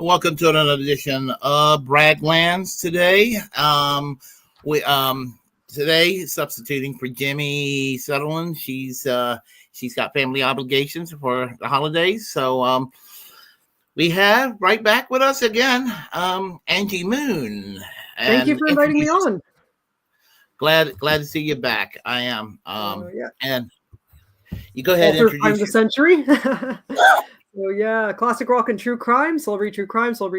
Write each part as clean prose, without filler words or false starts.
welcome to another edition of Bragglands today. Today substituting for Jimi Sunderland. She's got family obligations for the holidays, so we have right back with us again, Angie Moon. Thank you for inviting me on. Glad to see you back. I am. Yeah. And you go ahead and introduce time of the century. So yeah, classic rock and true crime, celebrity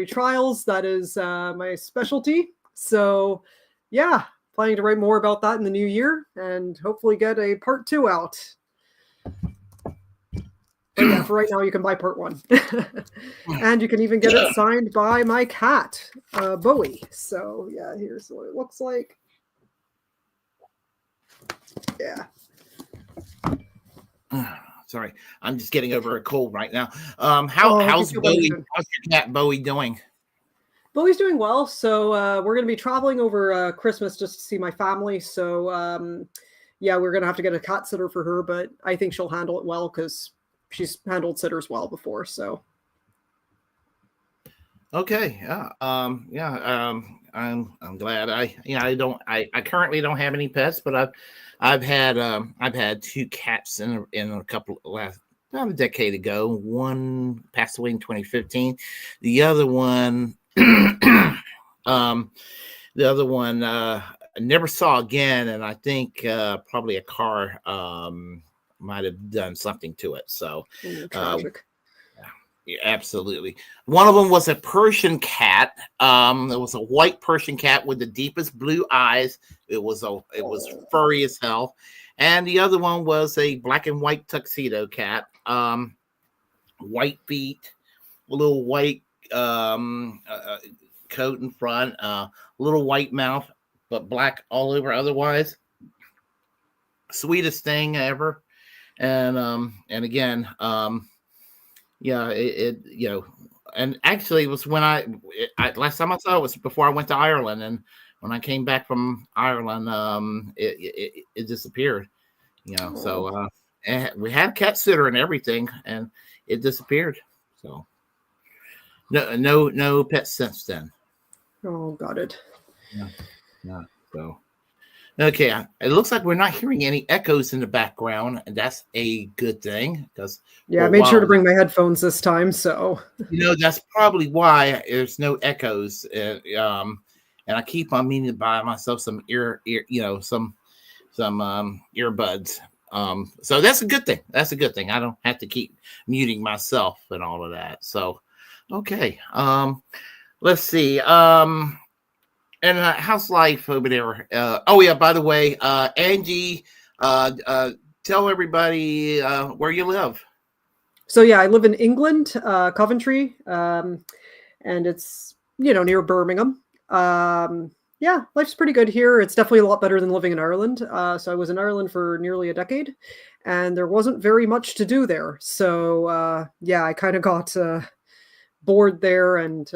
trials. That is my specialty. So yeah, planning to write more about that in the new year and hopefully get a part 2 out. But yeah, for right now, you can buy part 1. And you can even get it signed by my cat, Bowie. So yeah, here's what it looks like. Yeah. Sorry, I'm just getting over a cold right now. How's Bowie? How's your cat Bowie doing? Bowie's doing well. So we're going to be traveling over Christmas just to see my family. So yeah, we're going to have to get a cat sitter for her, but I think she'll handle it well because she's handled sitters well before. So. Okay. Yeah. I'm glad. I currently don't have any pets, but I've had 2 cats in a couple about a decade ago. One passed away in 2015. The other one, I never saw again, and I think probably a car might have done something to it. So tragic. Yeah, absolutely. One of them was a Persian cat. It was a white Persian cat with the deepest blue eyes. It was furry as hell. And the other one was a black and white tuxedo cat. White feet, a little white coat in front, little white mouth, but black all over otherwise. Sweetest thing ever. And again, yeah, and actually it was when I last time I saw it was before I went to Ireland, and when I came back from Ireland, it disappeared, So we had a cat sitter and everything, and it disappeared. So no pets since then. Oh, got it. Yeah. So. Okay, it looks like we're not hearing any echoes in the background, and that's a good thing because I made sure to bring my headphones this time. So that's probably why there's no echoes. And I keep on meaning to buy myself some some earbuds. So that's a good thing. That's a good thing. I don't have to keep muting myself and all of that. So okay, let's see. And how's life over there? By the way, Angie, tell everybody where you live. So yeah, I live in England, Coventry, and it's near Birmingham. Yeah, life's pretty good here. It's definitely a lot better than living in Ireland. So I was in Ireland for nearly a decade, and there wasn't very much to do there. So yeah, I kind of got bored there, and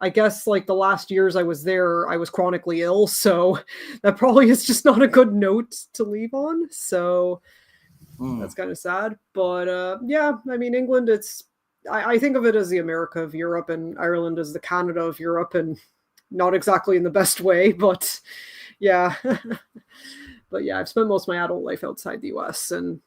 I guess like the last years I was there, I was chronically ill. So that probably is just not a good note to leave on. So that's kind of sad. But yeah, I mean, England, I think of it as the America of Europe, and Ireland as the Canada of Europe, and not exactly in the best way, but yeah. But yeah, I've spent most of my adult life outside the US. And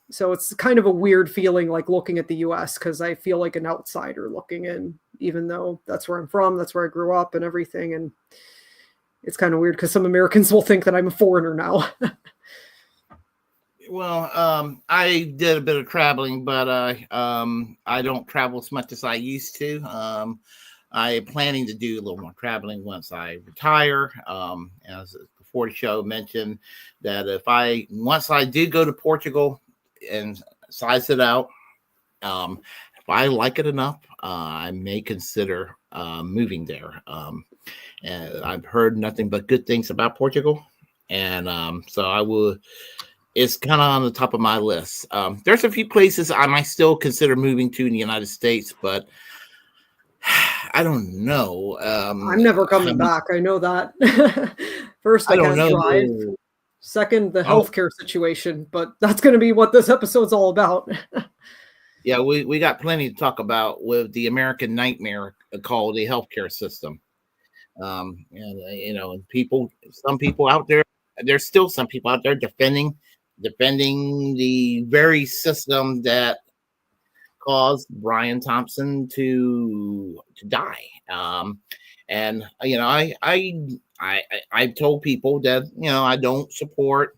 so it's kind of a weird feeling like looking at the US because I feel like an outsider looking in, even though that's where I'm from, that's where I grew up and everything. And it's kind of weird because some Americans will think that I'm a foreigner now. Well, I did a bit of traveling, but I don't travel as much as I used to. I am planning to do a little more traveling once I retire. As before the show mentioned that once I do go to Portugal and size it out, if I like it enough, I may consider moving there. And I've heard nothing but good things about Portugal, and so I will. It's kind of on the top of my list. There's a few places I might still consider moving to in the United States, but I don't know. I'm never coming back. I know that. First, I can't drive. Second, the healthcare situation, but that's going to be what this episode's all about. Yeah, we got plenty to talk about with the American nightmare called the healthcare system. And and some people out there, there's still some people out there defending the very system that caused Brian Thompson to die. And I told people that I don't support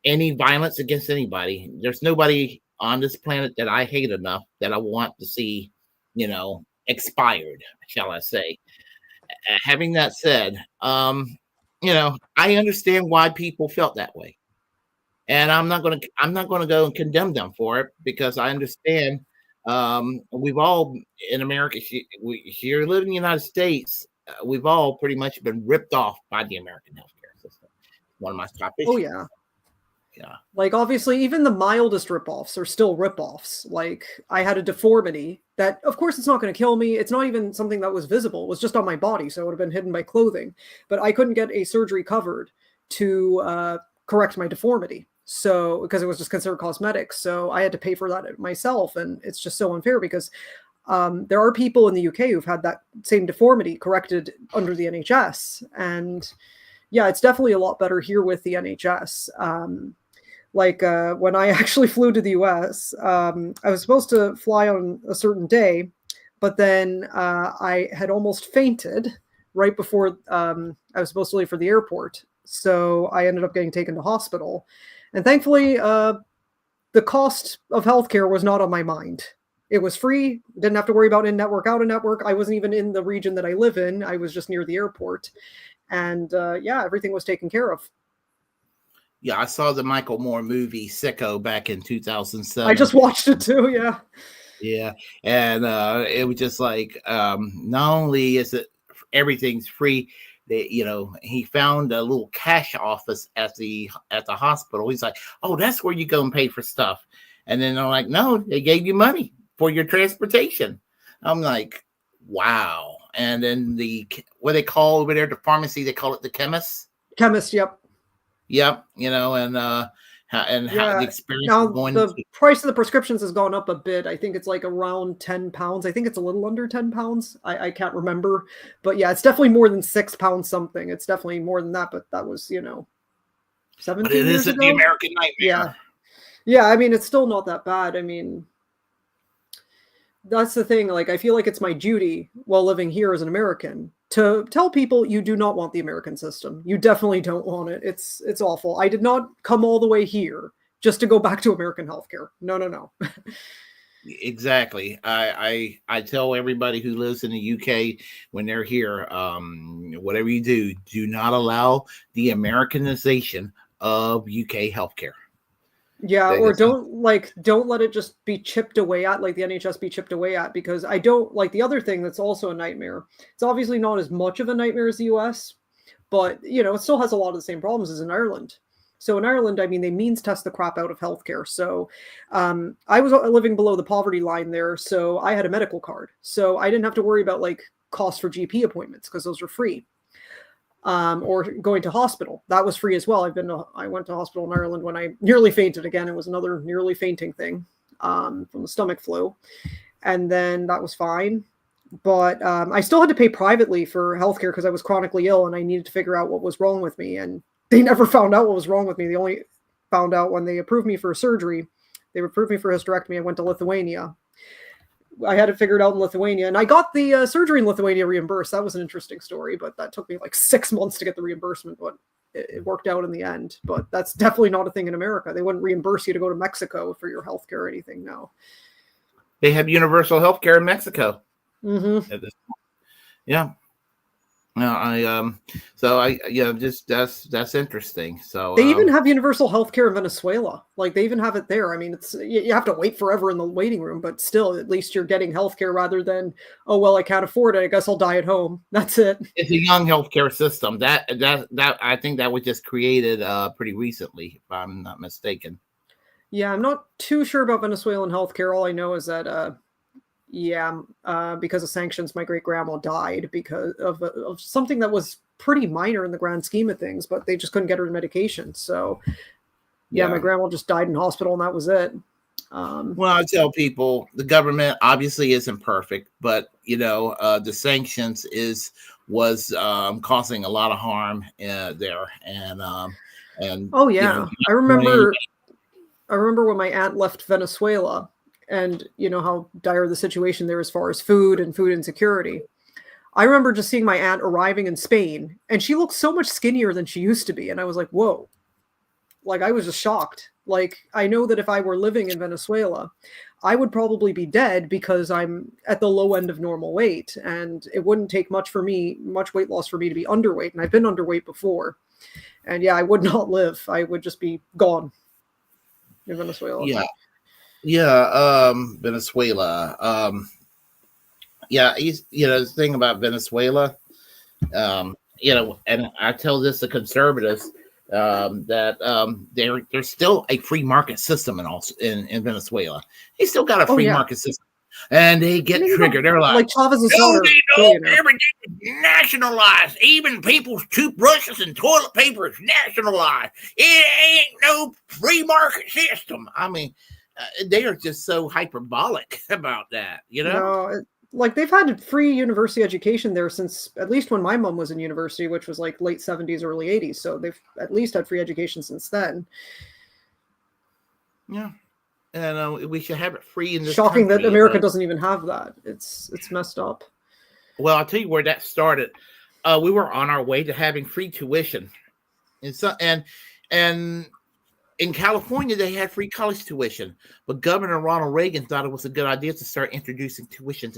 any violence against anybody. There's nobody on this planet that I hate enough that I want to see, expired, shall I say. Having that said, I understand why people felt that way. And I'm not gonna go and condemn them for it because I understand we've all in America here living in the United States, we've all pretty much been ripped off by the American healthcare system. One of my top Oh issues. yeah. Yeah. Like, obviously, even the mildest ripoffs are still ripoffs. Like, I had a deformity that, of course, it's not going to kill me. It's not even something that was visible. It was just on my body, so it would have been hidden by clothing. But I couldn't get a surgery covered to correct my deformity. So, because it was just considered cosmetic. So I had to pay for that myself. And it's just so unfair because there are people in the UK who've had that same deformity corrected under the NHS. And yeah, it's definitely a lot better here with the NHS. When I actually flew to the US, I was supposed to fly on a certain day, but then I had almost fainted right before I was supposed to leave for the airport. So I ended up getting taken to hospital. And thankfully, the cost of healthcare was not on my mind. It was free. Didn't have to worry about in-network, out-of-network. I wasn't even in the region that I live in. I was just near the airport. And yeah, everything was taken care of. Yeah, I saw the Michael Moore movie Sicko back in 2007. I just watched it too. Yeah. Yeah, and it was just like not only is it everything's free, he found a little cash office at the hospital. He's like, oh, that's where you go and pay for stuff. And then they're like, no, they gave you money for your transportation. I'm like, wow. And then what they call over there, the pharmacy, they call it the chemist. Chemist, yep. Yep, how the experience now of going the price of the prescriptions has gone up a bit. I think it's like around £10. I think it's a little under £10. I can't remember, but yeah, it's definitely more than £6 something. It's definitely more than that, but that was 17 but it years isn't ago. the American nightmare. Yeah, I mean, it's still not that bad. I mean, that's the thing. Like, I feel like it's my duty while living here as an American to tell people you do not want the American system. You definitely don't want it. It's awful. I did not come all the way here just to go back to American healthcare. No. Exactly. I tell everybody who lives in the UK when they're here, whatever you do not allow the Americanization of UK healthcare. Yeah, or don't let it just be chipped away at, like the NHS be chipped away at, because I don't like the other thing that's also a nightmare. It's obviously not as much of a nightmare as the US, but it still has a lot of the same problems as in Ireland. So in Ireland, I mean, they means test the crap out of healthcare. So I was living below the poverty line there, so I had a medical card. So I didn't have to worry about like costs for GP appointments because those are free. Or going to hospital. That was free as well. I went to hospital in Ireland when I nearly fainted again. It was another nearly fainting thing from the stomach flu. And then that was fine. But I still had to pay privately for healthcare because I was chronically ill and I needed to figure out what was wrong with me. And they never found out what was wrong with me. They only found out when they approved me for surgery. They approved me for hysterectomy. I went to Lithuania. I had it figured out in Lithuania, and I got the surgery in Lithuania reimbursed. That was an interesting story, but that took me like 6 months to get the reimbursement, but it worked out in the end. But that's definitely not a thing in America. They wouldn't reimburse you to go to Mexico for your healthcare or anything now. They have universal healthcare in Mexico. Mm-hmm. Yeah. No, that's interesting. So they even have universal healthcare in Venezuela. Like they even have it there. I mean, it's you have to wait forever in the waiting room, but still, at least you're getting healthcare rather than, oh well, I can't afford it. I guess I'll die at home. That's it. It's a young healthcare system that I think that was just created pretty recently, if I'm not mistaken. Yeah, I'm not too sure about Venezuelan healthcare. All I know is that because of sanctions, my great-grandma died because of something that was pretty minor in the grand scheme of things, but they just couldn't get her medication. So, yeah, my grandma just died in hospital, and that was it. Well, I tell people the government obviously isn't perfect, but the sanctions was causing a lot of harm there, and Oh yeah, I remember when my aunt left Venezuela, and you know how dire the situation there as far as food and food insecurity. I remember just seeing my aunt arriving in Spain, and she looked so much skinnier than she used to be, and I was like, whoa. Like, I was just shocked. Like, I know that if I were living in Venezuela, I would probably be dead because I'm at the low end of normal weight, and it wouldn't take much weight loss for me to be underweight, and I've been underweight before. And yeah, I would not live. I would just be gone in Venezuela. Venezuela. The thing about Venezuela, and I tell this to conservatives, that there's still a free market system in Venezuela. They still got a free market system, and they get triggered. They're like Chavez's no, they don't. Everything is nationalized. Even people's toothbrushes and toilet paper is nationalized. It ain't no free market system. I mean, they are just so hyperbolic about that. No, like they've had free university education there since at least when my mom was in university, which was like late 70s, early 80s. So they've at least had free education since then. Yeah. And we should have it free in this Shocking country, that America doesn't even have that. It's messed up. Well, I'll tell you where that started. We were on our way to having free tuition. And in California, they had free college tuition, but Governor Ronald Reagan thought it was a good idea to start introducing tuitions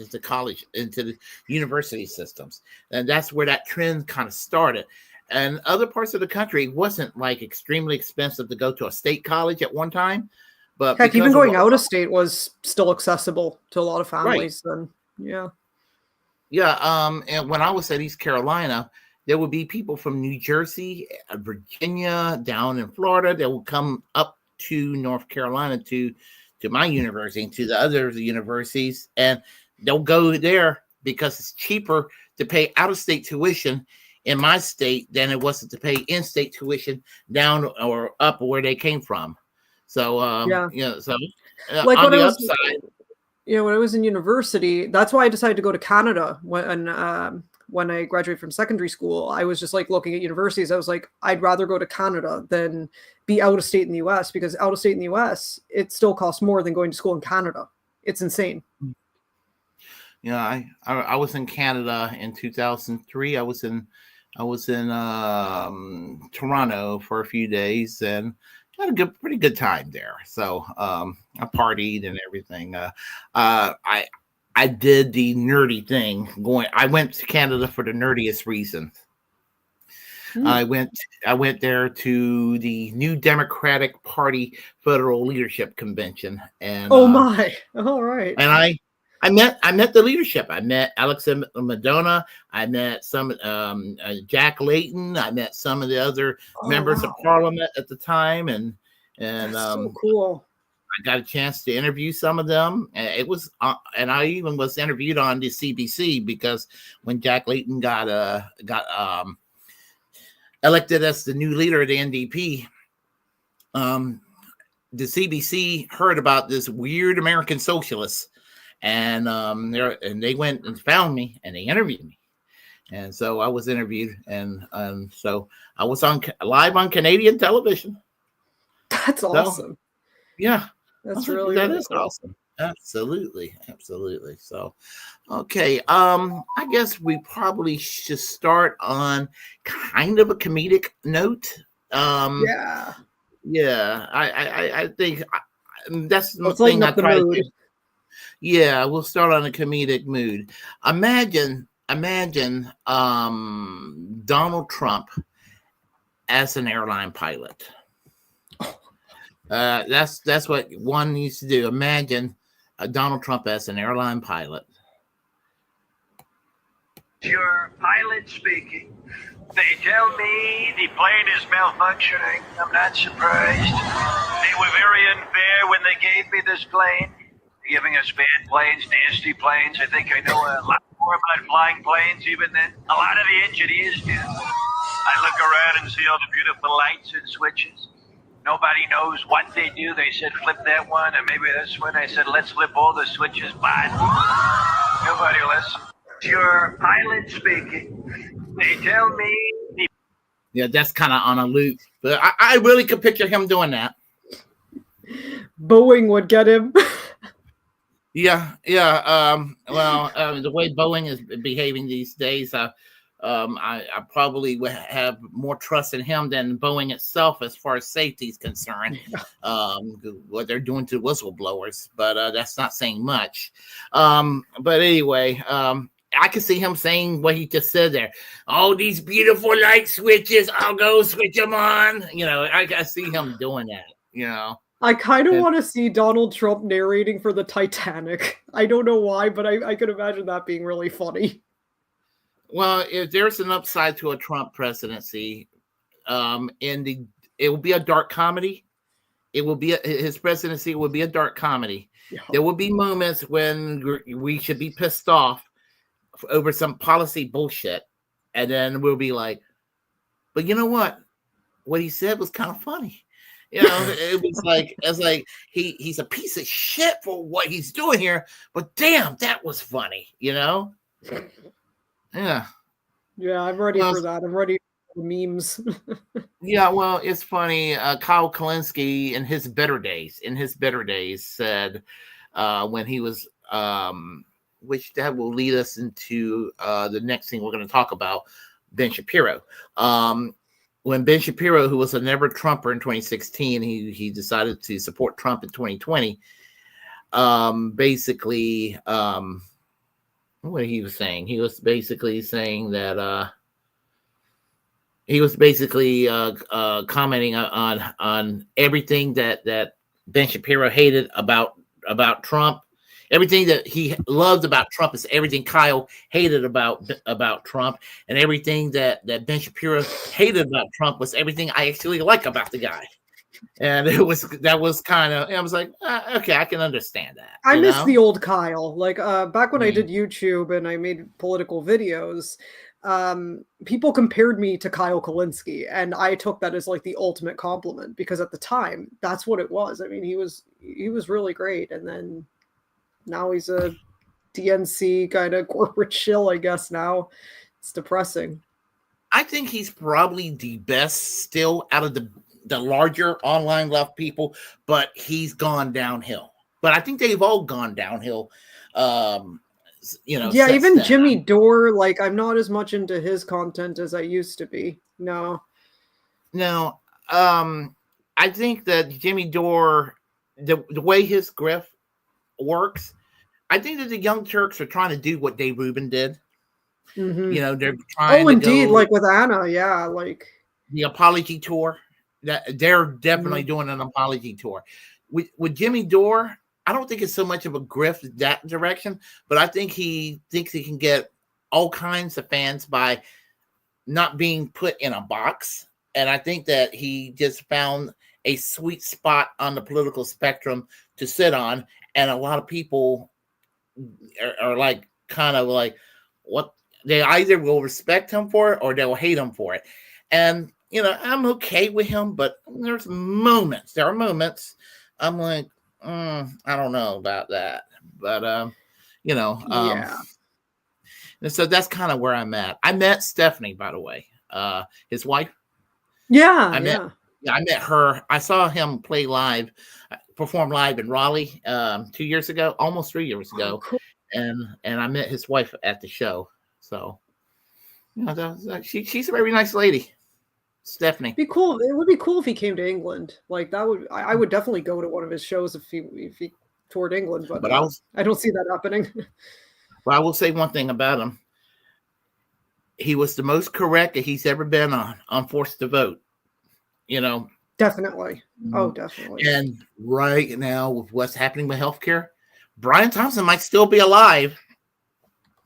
into the university systems. And that's where that trend kind of started. And other parts of the country, it wasn't like extremely expensive to go to a state college at one time. But heck, even going out of state was still accessible to a lot of families. Right. Then, yeah. Yeah. And when I was at East Carolina, there would be people from New Jersey, Virginia, down in Florida that would come up to North Carolina to my university and to the other universities, and they'll go there because it's cheaper to pay out-of-state tuition in my state than it was to pay in-state tuition down or up where they came from. So, like on when the I was, upside, when I was in university, that's why I decided to go to Canada when I graduated from secondary school. I was just like looking at universities. I was like, I'd rather go to Canada than be out of state in the US, because out of state in the US, it still costs more than going to school in Canada. It's insane. Yeah, I was in Canada in 2003. I was in Toronto for a few days and had a pretty good time there. So I partied and everything. I did the nerdy thing. I went to Canada for the nerdiest reason. I went there to the New Democratic Party Federal Leadership Convention, and all right. And I met the leadership. I met Alex Madonna. I met some Jack Layton. I met some of the other members of Parliament at the time, and that's so cool. I got a chance to interview some of them. It was, and I even was interviewed on the CBC because when Jack Layton got elected as the new leader of the NDP, the CBC heard about this weird American socialist, and they went and found me and they interviewed me, and so I was interviewed, and so I was live on Canadian television. That's awesome. Yeah. That is cool. Awesome. Absolutely. So, okay. I guess we probably should start on kind of a comedic note. Yeah. I think that's the thing I try to do. Yeah, we'll start on a comedic mood. Imagine Donald Trump as an airline pilot. That's what one needs to do. Imagine Donald Trump as an airline pilot. Your pilot speaking. They tell me the plane is malfunctioning. I'm not surprised. They were very unfair when they gave me this plane. They're giving us bad planes, nasty planes. I think I know a lot more about flying planes even than a lot of the engineers do. I look around and see all the beautiful lights and switches. Nobody knows what they do. They said flip that one and maybe this one. I said let's flip all the switches, but nobody listens. Your pilot speaking. They tell me the Yeah, that's kind of on a loop. But I really could picture him doing that. Boeing would get him. Yeah. The way Boeing is behaving these days, I probably would have more trust in him than Boeing itself as far as safety is concerned. What they're doing to whistleblowers, but that's not saying much. But anyway, I can see him saying what he just said there. Oh, these beautiful light switches, I'll go switch them on. I see him doing that, I kind of want to see Donald Trump narrating for the Titanic. I don't know why, but I could imagine that being really funny. Well, if there's an upside to a Trump presidency, it will be a dark comedy. His presidency will be a dark comedy. Yeah. There will be moments when we should be pissed off over some policy bullshit, and then we'll be like, but you know what? What he said was kind of funny. It was like he's a piece of shit for what he's doing here, but damn, that was funny, Yeah. Yeah, I'm ready for that. I'm ready for the memes. Yeah, well, it's funny. Kyle Kalinske in his better days said when he was which that will lead us into the next thing we're going to talk about, Ben Shapiro. When Ben Shapiro, who was a never Trumper in 2016, he decided to support Trump in 2020. Basically, what he was saying, he was basically saying that commenting on everything that Ben Shapiro hated about Trump. Everything that he loved about Trump is everything Kyle hated about Trump, and everything that Ben Shapiro hated about Trump was everything I actually like about the guy. And that was kind of, I was like, okay, I can understand that. I miss the old Kyle. Like back when I did YouTube and I made political videos, people compared me to Kyle Kalinske, and I took that as like the ultimate compliment because at the time that's what it was. I mean, he was really great, and then now he's a DNC kind of corporate shill, I guess. Now it's depressing. I think he's probably the best still out of the larger online left people, but he's gone downhill. But I think they've all gone downhill. Yeah, even Jimmy Dore, like I'm not as much into his content as I used to be. No. I think that Jimmy Dore, the way his grift works, I think that the Young Turks are trying to do what Dave Rubin did. Mm-hmm. They're trying to indeed, go, like with Anna, yeah, like the apology tour. That they're definitely doing an apology tour. With Jimmy Dore, I don't think it's so much of a grift that direction, but I think he thinks he can get all kinds of fans by not being put in a box. And I think that he just found a sweet spot on the political spectrum to sit on. And a lot of people are like, kind of like, what they either will respect him for it or they will hate him for it. And, I'm okay with him, but there are moments I'm like, I don't know about that. But, yeah. And so that's kind of where I'm at. I met Stephanie, by the way, his wife. Yeah. I met her. I saw him perform live in Raleigh 2 years ago, almost 3 years ago. Oh, cool. And I met his wife at the show. So, she's a very nice lady, Stephanie. Be cool. It would be cool if he came to England. Like that would, I would definitely go to one of his shows if he toured England. But I don't see that happening. Well, I will say one thing about him. He was the most correct that he's ever been on Forced to Vote. Definitely. Oh, definitely. And right now, with what's happening with healthcare, Brian Thompson might still be alive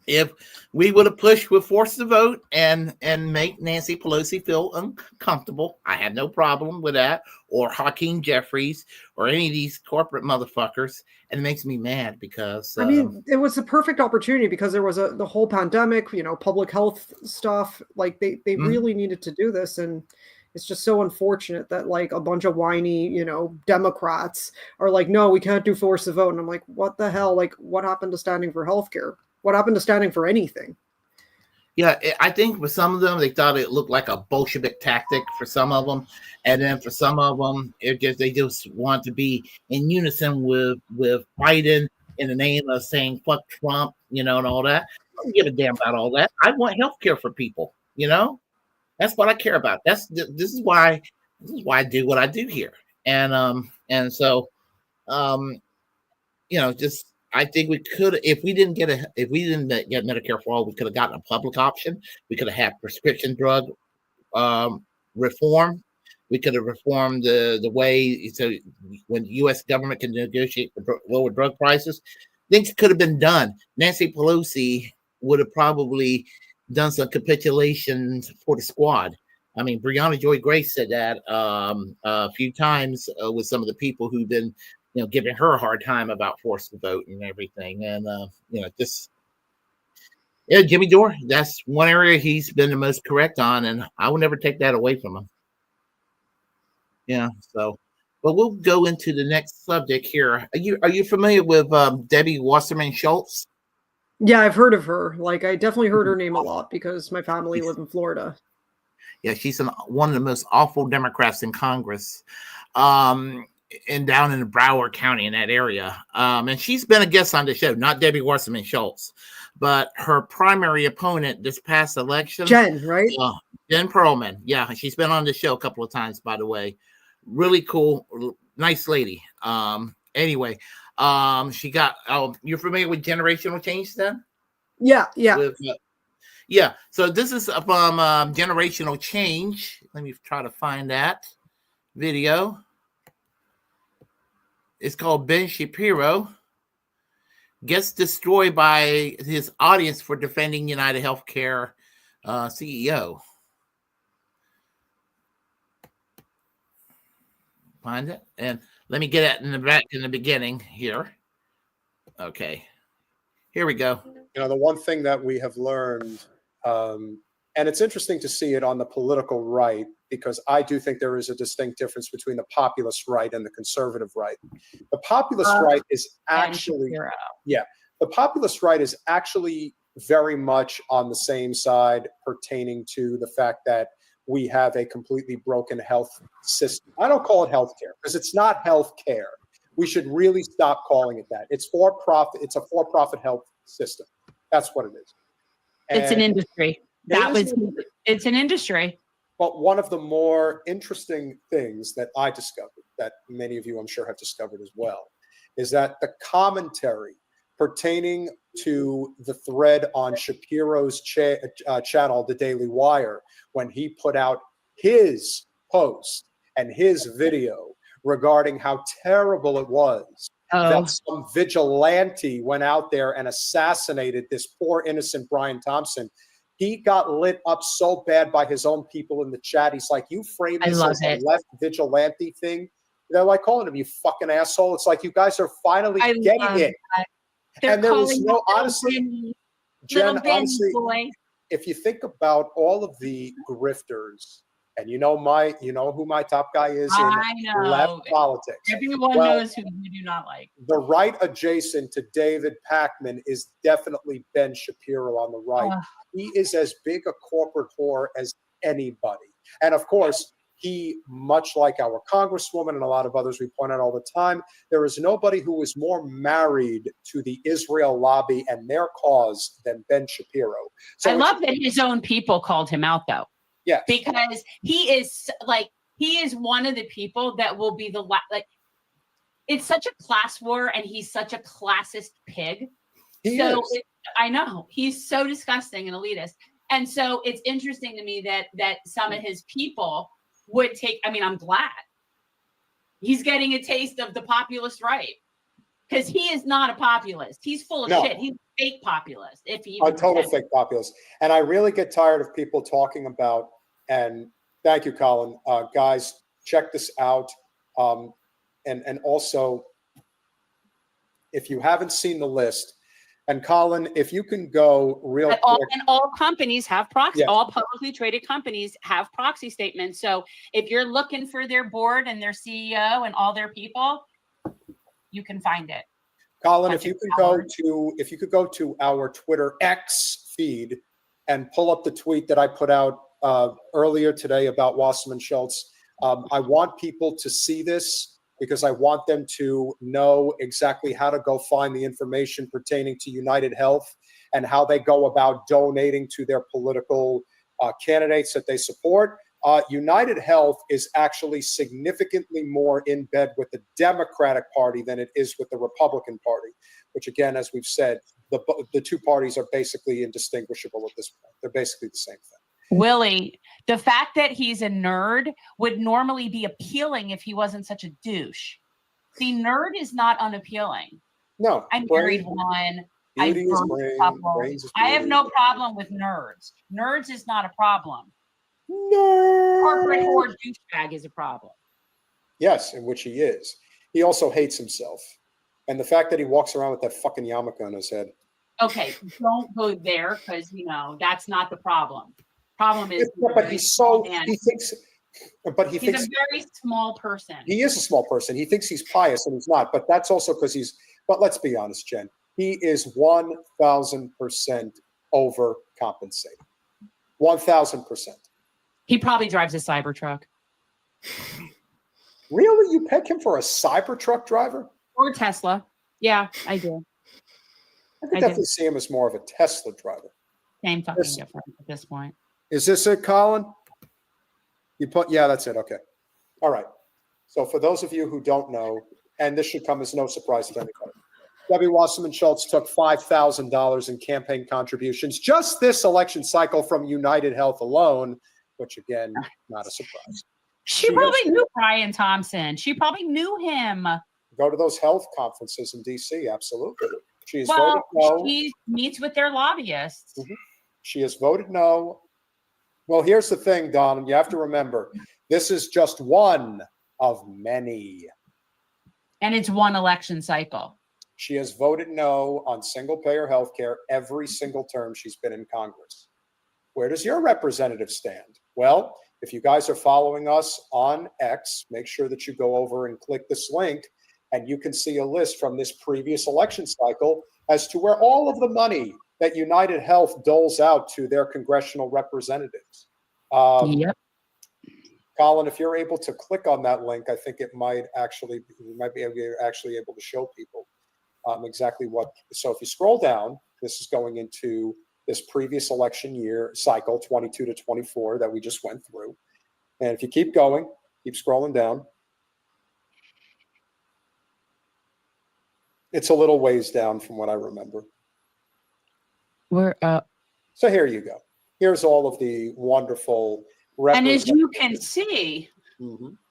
if we would have pushed with Forced to Vote and make Nancy Pelosi feel uncomfortable. I have no problem with that, or Hakeem Jeffries, or any of these corporate motherfuckers. And it makes me mad because I mean, it was a perfect opportunity because there was the whole pandemic, public health stuff. Like they really needed to do this, and It's just so unfortunate that like a bunch of whiny, Democrats are like, no, we can't do force the vote. And I'm like, what the hell? Like, what happened to standing for healthcare? What happened to standing for anything? Yeah, I think for some of them, they thought it looked like a Bolshevik tactic for some of them. And then for some of them, they just want to be in unison with Biden in the name of saying fuck Trump, and all that. I don't give a damn about all that. I want health care for people, That's what I care about. This is why I do what I do here. And so just I think we could, if we didn't get Medicare for all, we could have gotten a public option. We could have had prescription drug reform. We could have reformed the way so when the U.S. government can negotiate for lower drug prices, things could have been done. Nancy Pelosi would have probably done some capitulations for the squad. I mean, Breonna Joy Grace said that a few times with some of the people who've been giving her a hard time about forced to vote and everything. And, Jimmy Dore, that's one area he's been the most correct on, and I will never take that away from him. Yeah, so, but we'll go into the next subject here. Are you familiar with Debbie Wasserman Schultz? Yeah, I've heard of her. Like, I definitely heard her name a lot because my family live in Florida. Yeah, she's one of the most awful Democrats in Congress. And down in Broward County in that area. And she's been a guest on the show, not Debbie Wasserman Schultz, but her primary opponent this past election. Jen, right? Jen Perlman. Yeah, she's been on the show a couple of times, by the way. Really cool, nice lady. Anyway, she got, you're familiar with generational change then? Yeah. Yeah, so this is from Generational Change. Let me try to find that video. It's called Ben Shapiro gets destroyed by his audience for defending United Healthcare CEO. Find it, and let me get it in the beginning here. Okay, here we go. The one thing that we have learned, and it's interesting to see it on the political right, because I do think there is a distinct difference between the populist right and the conservative right. The populist right is actually, the populist right is actually very much on the same side pertaining to the fact that we have a completely broken health system. I don't call it health care because it's not health care. We should really stop calling it that. It's for profit. It's a for-profit health system. That's what it is. And it's an industry. It's an industry. But one of the more interesting things that I discovered, that many of you I'm sure have discovered as well, is that the commentary pertaining to the thread on Shapiro's channel, The Daily Wire, when he put out his post and his video regarding how terrible it was that some vigilante went out there and assassinated this poor innocent Brian Thompson. He got lit up so bad by his own people in the chat. He's like, you frame this as a left vigilante thing. They're like calling him, you fucking asshole. It's like, you guys are finally getting it. And there was no, honestly, Jen, honestly, if you think about all of the grifters, and you know who my top guy is in left politics. Everyone knows who you do not like. The right adjacent to David Pakman is definitely Ben Shapiro on the right. He is as big a corporate whore as anybody. And of course, he, much like our congresswoman and a lot of others we point out all the time, there is nobody who is more married to the Israel lobby and their cause than Ben Shapiro. So I love that his own people called him out, though. Yeah, because he is one of the people that will be it's such a class war, and he's such a classist pig. I know he's so disgusting and elitist, and so it's interesting to me that some of his people would take. I mean, I'm glad he's getting a taste of the populist right, because he is not a populist. He's full of shit. He's a fake populist. If he a total fake populist. And I really get tired of people talking about, and thank you, Colin. Guys, check this out. And also, if you haven't seen the list, And Colin, if you can go real quick. And all companies have proxy. Yes. All publicly traded companies have proxy statements. So if you're looking for their board and their CEO and all their people, you can find it. Colin, if you could go to our Twitter X feed and pull up the tweet that I put out earlier today about Wasserman Schultz. I want people to see this because I want them to know exactly how to go find the information pertaining to United Health and how they go about donating to their political candidates that they support. United Health is actually significantly more in bed with the Democratic Party than it is with the Republican Party, which again, as we've said, the two parties are basically indistinguishable at this point. They're basically the same thing. Willy, the fact that he's a nerd would normally be appealing if he wasn't such a douche. See, nerd is not unappealing. No. I married one. I have no problem with nerds. Nerds is not a problem. No. Corporate or douchebag is a problem. Yes, in which he is. He also hates himself. And the fact that he walks around with that fucking yarmulke on his head. Okay, don't go there because, that's not the problem. Problem is, but he's so, he thinks, but he's thinks a very small person. He is a small person. He thinks he's pious and he's not. But that's also because but let's be honest, Jen, he is 1,000% overcompensated. 1,000%. He probably drives a Cybertruck. Really? You peg him for a Cybertruck driver? Or Tesla. Yeah, I do. I could definitely see him as more of a Tesla driver. Same fucking difference at this point. Is this it, Colin? Yeah, that's it. Okay. All right. So for those of you who don't know, and this should come as no surprise to anybody, W. Wasserman Schultz took $5,000 in campaign contributions just this election cycle from United Health alone, which again, not a surprise. She probably knew Brian Thompson. She probably knew him. Go to those health conferences in D.C. Absolutely. She has voted no. She meets with their lobbyists. Mm-hmm. She has voted no. Well, here's the thing, Don. You have to remember, this is just one of many. And it's one election cycle. She has voted no on single-payer health care every single term she's been in Congress. Where does your representative stand? Well, if you guys are following us on X, make sure that you go over and click this link, and you can see a list from this previous election cycle as to where all of the money that United Health doles out to their congressional representatives. Yep. Colin, if you're able to click on that link, I think it might be actually able to show people exactly what. So if you scroll down, this is going into this previous election year cycle, 22 to 24, that we just went through. And if you keep going, keep scrolling down. It's a little ways down from what I remember. We're So here you go. Here's all of the wonderful. And as you can see,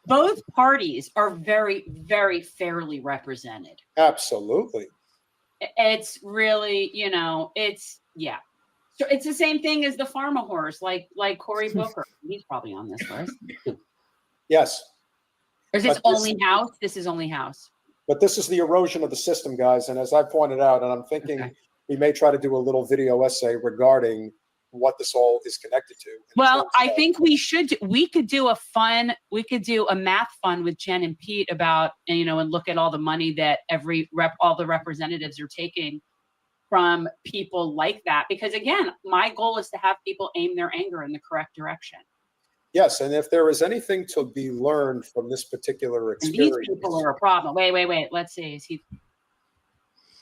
both parties are very, very fairly represented. Absolutely. It's really, yeah. So it's the same thing as the pharma horse, like Cory Booker. He's probably on this list. Yes. Or is this only House? This is only House. But this is the erosion of the system, guys. And as I pointed out, and I'm thinking we may try to do a little video essay regarding what this all is connected to. Well, I think we could do a math fund with Jen and Pete about, and look at all the money that all the representatives are taking from people like that. Because again, my goal is to have people aim their anger in the correct direction. Yes, and if there is anything to be learned from this particular experience. And these people are a problem. Wait. Let's see. Is he?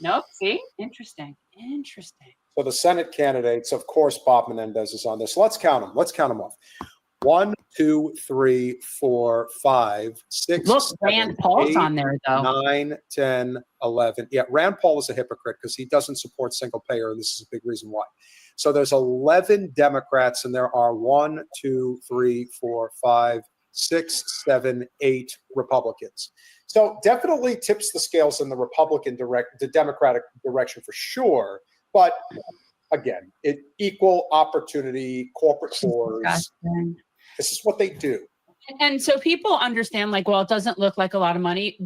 Nope. See? Interesting. So the Senate candidates, of course, Bob Menendez is on this. Let's count them off. 1, 2, 3, 4, 5, 6. Look, 7, Rand Paul's 8, on there, though. 9, 10, 11. Yeah, Rand Paul is a hypocrite because he doesn't support single payer, and this is a big reason why. So there's 11 Democrats, and there are 1, 2, 3, 4, 5, 6, 7, 8 Republicans. So definitely tips the scales in the Democratic direction for sure. But again, equal opportunity, corporate whores. This is what they do. And so people understand, like, well, it doesn't look like a lot of money.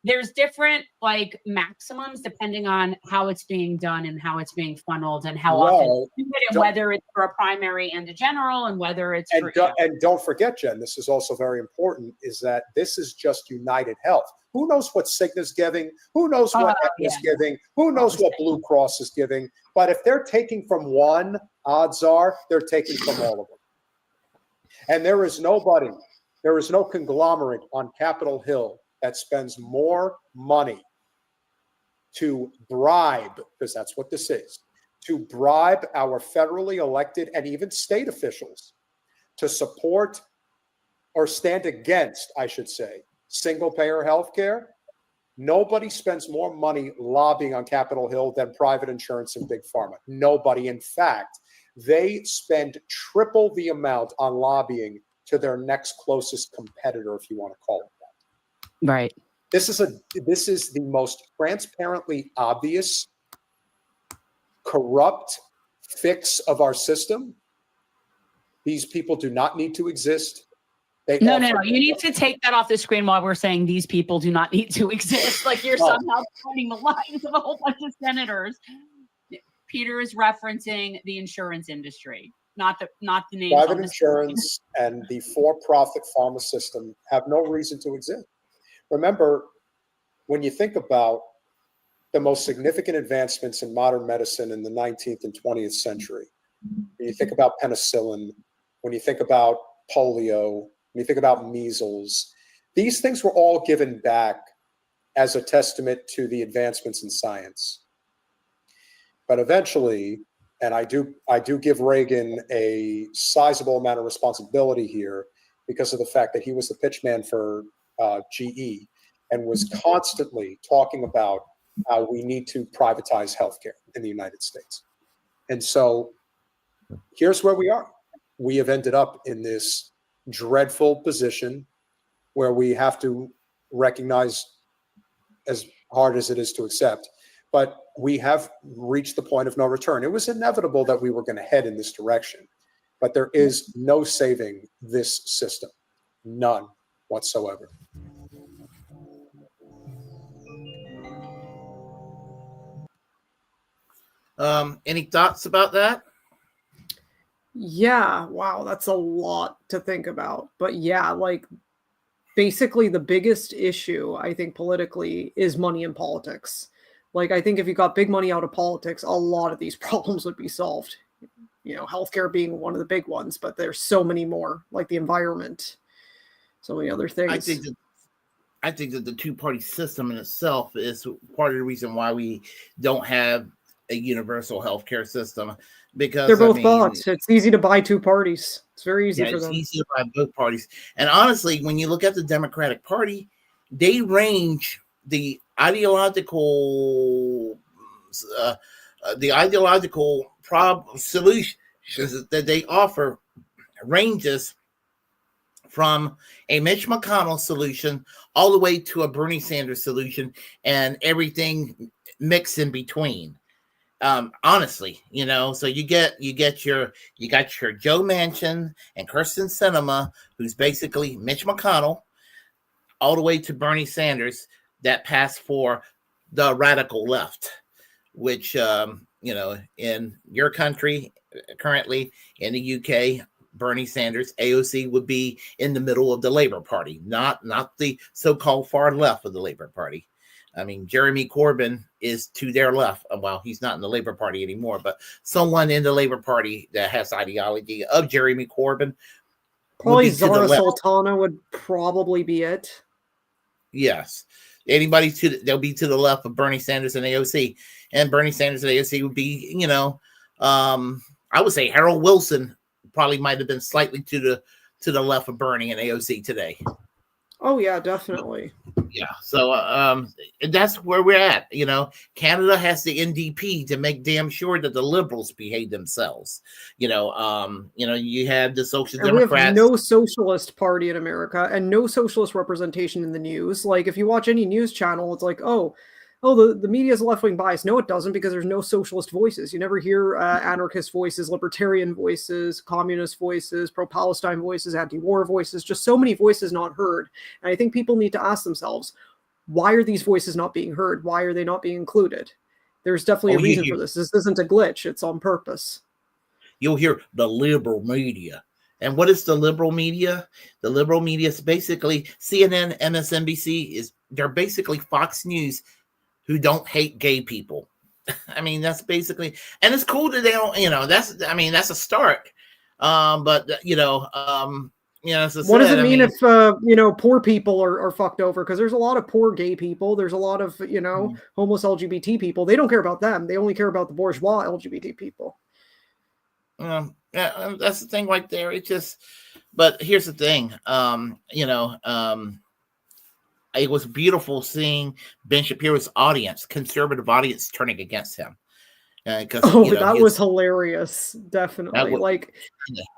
There's different like maximums depending on how it's being done and how it's being funneled and how often and whether it's for a primary and a general and whether it's and don't forget, Jen, this is also very important, is that this is just United Health. Who knows what Cigna's giving? Who knows what Aetna's giving? Who knows what Blue Cross is giving? But if they're taking from one, odds are they're taking from all of them. And there is no conglomerate on Capitol Hill that spends more money to bribe, because that's what this is, to bribe our federally elected and even state officials to support or stand against, I should say, single-payer healthcare. Nobody spends more money lobbying on Capitol Hill than private insurance and big pharma. Nobody. In fact, they spend triple the amount on lobbying to their next closest competitor, if you want to call it that. Right. This is the most transparently obvious, corrupt fix of our system. These people do not need to exist. No. You need to take that off the screen while we're saying these people do not need to exist. Like you're somehow pointing the lines of a whole bunch of senators. Peter is referencing the insurance industry, not the names. Private insurance and the for-profit pharma system have no reason to exist. Remember, when you think about the most significant advancements in modern medicine in the 19th and 20th century, when you think about penicillin, when you think about polio, when you think about measles, these things were all given back as a testament to the advancements in science. But eventually, and I do give Reagan a sizable amount of responsibility here because of the fact that he was the pitchman for GE and was constantly talking about how we need to privatize healthcare in the United States. And so here's where we are. We have ended up in this dreadful position where we have to recognize, as hard as it is to accept, but we have reached the point of no return. It was inevitable that we were going to head in this direction, but there is no saving this system. None whatsoever. Any thoughts about that? Yeah, wow, that's a lot to think about. But yeah, like basically the biggest issue, I think, politically is money in politics. Like, I think if you got big money out of politics, a lot of these problems would be solved. You know, healthcare being one of the big ones, but there's so many more, like the environment, so many other things. I think that the two-party system in itself is part of the reason why we don't have a universal healthcare system, because they're both bots. It's easy to buy two parties. It's very easy for them. It's easy to buy both parties. And honestly, when you look at the Democratic Party, they range the ideological solutions that they offer ranges from a Mitch McConnell solution all the way to a Bernie Sanders solution and everything mixed in between. Honestly, you know, so you got your Joe Manchin and Kirsten Sinema, who's basically Mitch McConnell, all the way to Bernie Sanders, that pass for the radical left, which you know, in your country currently in the UK, Bernie Sanders, AOC, would be in the middle of the Labour Party, not the so-called far left of the Labour Party. I mean, Jeremy Corbyn is to their left. Well, he's not in the Labour Party anymore, but someone in the Labour Party that has ideology of Jeremy Corbyn. Probably Zara Sultana would probably be it. Yes. They'll be to the left of Bernie Sanders and AOC. And Bernie Sanders and AOC would be, you know, I would say Harold Wilson probably might have been slightly to the left of Bernie and AOC today. Oh yeah, definitely. Yeah, so that's where we're at. You know, Canada has the NDP to make damn sure that the Liberals behave themselves. You know, you have the Social Democrats. We have no socialist party in America and no socialist representation in the news. Like, if you watch any news channel, it's like, oh, oh, the media is left-wing bias. No, it doesn't, because there's no socialist voices. You never hear anarchist voices, libertarian voices, communist voices, pro-Palestine voices, anti-war voices, just so many voices not heard. And I think people need to ask themselves, why are these voices not being heard? Why are they not being included? There's definitely a reason for this. This isn't a glitch. It's on purpose. You'll hear the liberal media. And what is the liberal media? The liberal media is basically CNN, MSNBC. They're basically Fox News who don't hate gay people. I mean, that's basically, and it's cool that they don't, that's a start. But what does it mean if poor people are fucked over? Because there's a lot of poor gay people. There's a lot of homeless LGBT people. They don't care about them. They only care about the bourgeois LGBT people. That's the thing right there. It just, but here's the thing. It was beautiful seeing Ben Shapiro's audience, conservative audience, turning against him. That was hilarious. Definitely.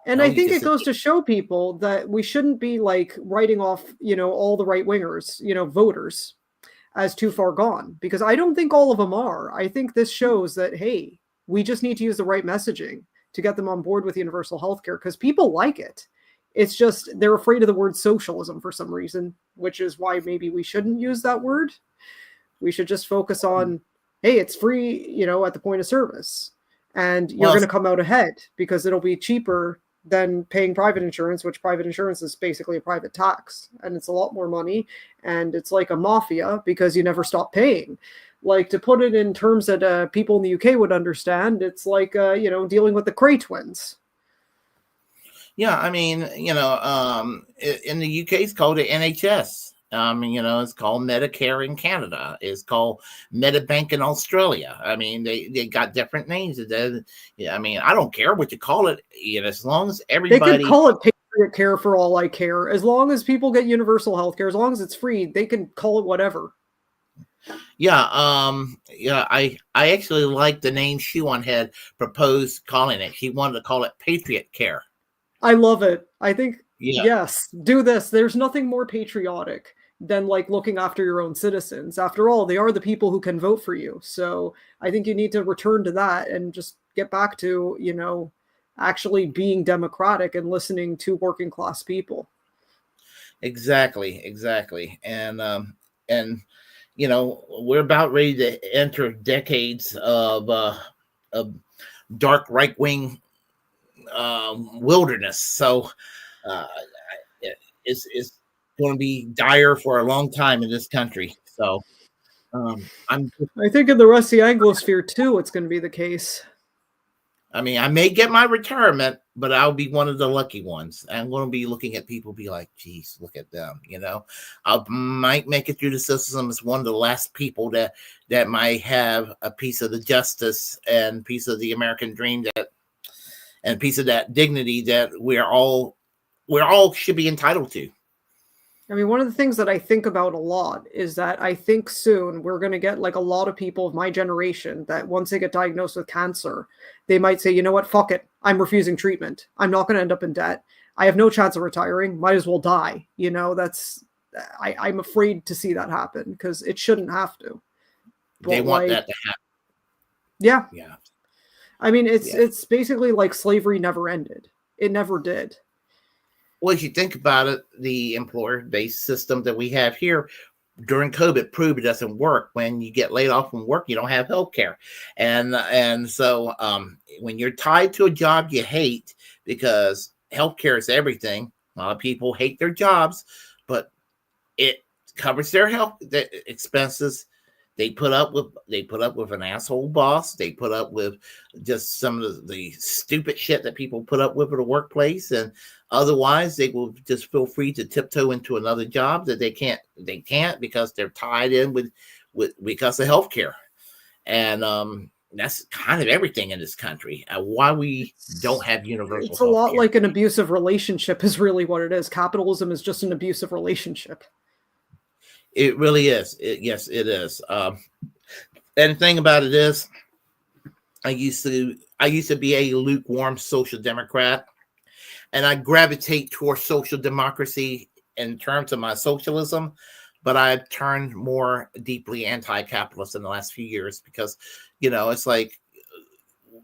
I think it goes to show people that we shouldn't be writing off, all the right wingers, voters as too far gone, because I don't think all of them are. I think this shows that, hey, we just need to use the right messaging to get them on board with universal healthcare, because people like it. It's just they're afraid of the word socialism for some reason, which is why maybe we shouldn't use that word. We should just focus on, hey, it's free, at the point of service, and you're going to come out ahead because it'll be cheaper than paying private insurance, which private insurance is basically a private tax, and it's a lot more money, and it's like a mafia because you never stop paying. To put it in terms that people in the UK would understand, it's like, dealing with the Cray twins. Yeah, I mean, in the UK, it's called the NHS. It's called Medicare in Canada. It's called Medibank in Australia. I mean, they got different names. I mean, I don't care what you call it. As long as everybody... They could call it Patriot Care for all I care. As long as people get universal health care, as long as it's free, they can call it whatever. Yeah, I actually like the name Shuan had proposed calling it. She wanted to call it Patriot Care. I love it. I think, yes, do this. There's nothing more patriotic than looking after your own citizens. After all, they are the people who can vote for you. So I think you need to return to that and just get back to, actually being democratic and listening to working class people. Exactly. And we're about ready to enter decades of dark right-wing wilderness. So it's going to be dire for a long time in this country. So I think in the rest of the Anglosphere too, it's going to be the case. I mean, I may get my retirement, but I'll be one of the lucky ones. I'm going to be looking at people, be like, geez, look at them. I might make it through the system as one of the last people that might have a piece of the justice and piece of the American dream and piece of that dignity that we're all should be entitled to. I mean, one of the things that I think about a lot is that I think soon we're going to get a lot of people of my generation that once they get diagnosed with cancer, they might say, you know what, fuck it. I'm refusing treatment. I'm not going to end up in debt. I have no chance of retiring. Might as well die. I'm afraid to see that happen because it shouldn't have to. But they want that to happen. Yeah. Yeah. I mean, it's basically like slavery never ended. It never did. Well, if you think about it, the employer-based system that we have here during COVID proved it doesn't work. When you get laid off from work, you don't have health care. And so when you're tied to a job you hate, because health care is everything, a lot of people hate their jobs, but it covers their health expenses. They put up with an asshole boss. They put up with just some of the stupid shit that people put up with at the workplace, and otherwise they will just feel free to tiptoe into another job that they can't because they're tied in with because of healthcare, and that's kind of everything in this country. Why we don't have universal. It's a lot like an abusive relationship is really what it is. Capitalism is just an abusive relationship. It really is. Yes, it is. And the thing about it is, I used to be a lukewarm social democrat, and I gravitate towards social democracy in terms of my socialism. but I've turned more deeply anti-capitalist in the last few years because, it's like,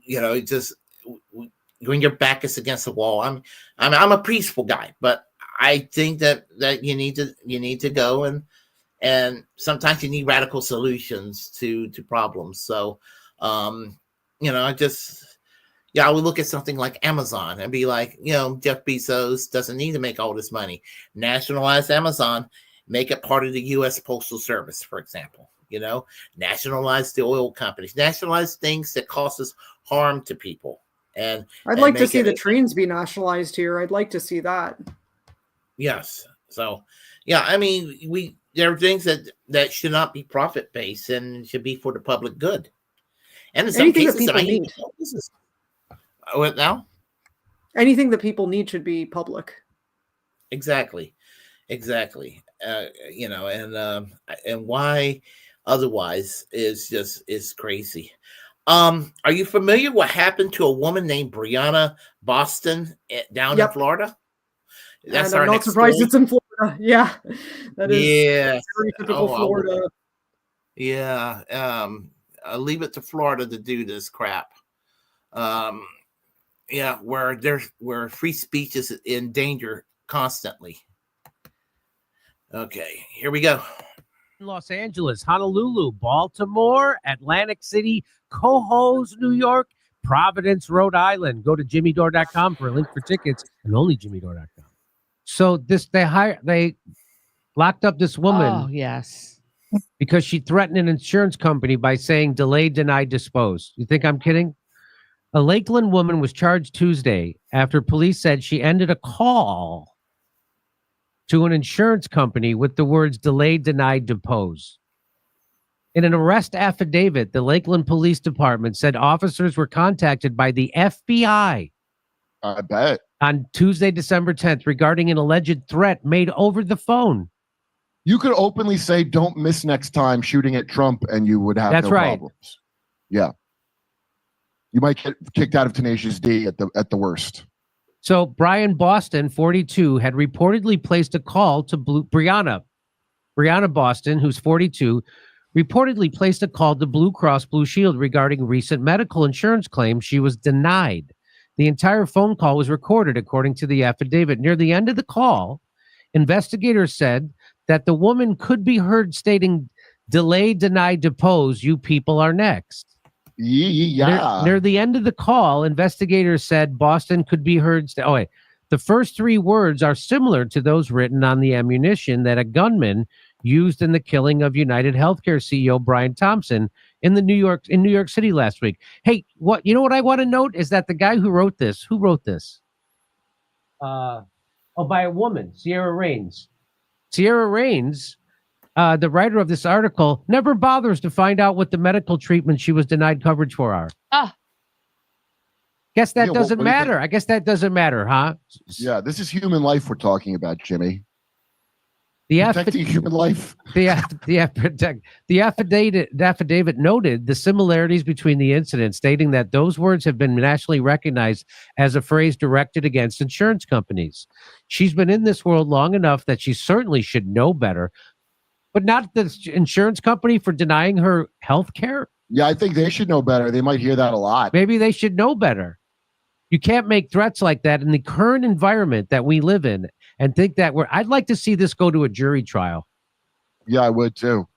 it just when your back is against the wall. I'm a peaceful guy, but I think that you need to go and sometimes you need radical solutions to problems. So, I just. Yeah, I would look at something like Amazon and be like, Jeff Bezos doesn't need to make all this money. Nationalize Amazon, make it part of the U.S. Postal Service, for example. Nationalize the oil companies, nationalize things that cause us harm to people. And I'd like to see the trains be nationalized here. I'd like to see that. Yes. So, yeah, I mean, there are things that should not be profit based and should be for the public good. And in some Anything cases, that people need. What now? Anything that people need should be public. Exactly. And why otherwise is crazy. Are you familiar what happened to a woman named Brianna Boston down in Florida? That's and I'm not surprised story. It's in Florida. Yeah, that is very typical Florida. I'll leave it to Florida to do this crap. Where free speech is in danger constantly. Okay, here we go. Los Angeles, Honolulu, Baltimore, Atlantic City, Cohoes, New York, Providence, Rhode Island. Go to jimmydore.com for a link for tickets, and only jimmydore.com. So they locked up this woman. Oh, yes. Because she threatened an insurance company by saying delay, deny, dispose. You think I'm kidding? A Lakeland woman was charged Tuesday after police said she ended a call to an insurance company with the words delay, deny, depose. In an arrest affidavit, the Lakeland Police Department said officers were contacted by the FBI. I bet. On Tuesday, December 10th, regarding an alleged threat made over the phone. You could openly say, don't miss next time shooting at Trump, and you would have no problems. Yeah. You might get kicked out of Tenacious D at the worst. So Brian Boston, 42, had reportedly placed a call to Brianna Boston, who's 42, reportedly placed a call to Blue Cross Blue Shield regarding recent medical insurance claims she was denied. The entire phone call was recorded, according to the affidavit. Near the end of the call, investigators said that the woman could be heard stating, delay, deny, depose, you people are next. Yeah. Near the end of the call, investigators said Boston could be heard. The first three words are similar to those written on the ammunition that a gunman used in the killing of United Healthcare CEO Brian Thompson in New York City last week. Hey, what I want to note is that the guy who wrote this, by a woman, Sierra Rains. Sierra Rains, the writer of this article, never bothers to find out what the medical treatment she was denied coverage for are. Guess that doesn't matter. I guess that doesn't matter, huh? Yeah, this is human life we're talking about, Jimmy. Protecting human life. The affidavit noted the similarities between the incidents, stating that those words have been nationally recognized as a phrase directed against insurance companies. She's been in this world long enough that she certainly should know better, but not the insurance company for denying her health care. Yeah, I think they should know better. They might hear that a lot. Maybe they should know better. You can't make threats like that in the current environment that we live in and think that I'd like to see this go to a jury trial. Yeah, I would too.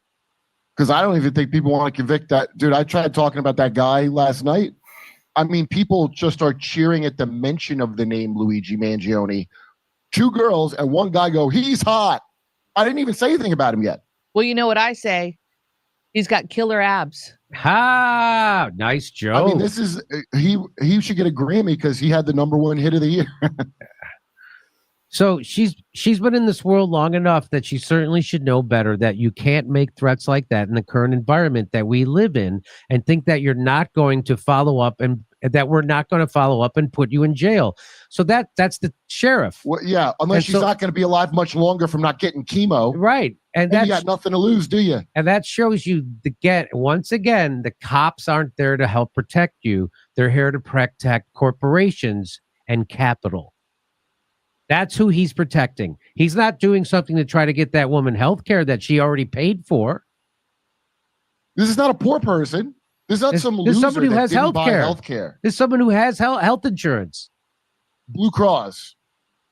Because I don't even think people want to convict that. Dude, I tried talking about that guy last night. I mean, people just are cheering at the mention of the name Luigi Mangione. 2 girls and 1 guy go, he's hot. I didn't even say anything about him yet. Well, you know what I say? He's got killer abs. Ha! Nice joke. I mean, this is he should get a Grammy because he had the #1 hit of the year. So she's been in this world long enough that she certainly should know better that you can't make threats like that in the current environment that we live in and think that you're not going to follow up and that we're not going to follow up and put you in jail. So that's the sheriff. Well, yeah, unless she's not going to be alive much longer from not getting chemo. Right. And you got nothing to lose, do you? And that shows you once again, the cops aren't there to help protect you. They're here to protect corporations and capital. That's who he's protecting. He's not doing something to try to get that woman health care that she already paid for. This is not a poor person. This is not some loser somebody who that has didn't buy health care. There's someone who has health insurance. Blue Cross.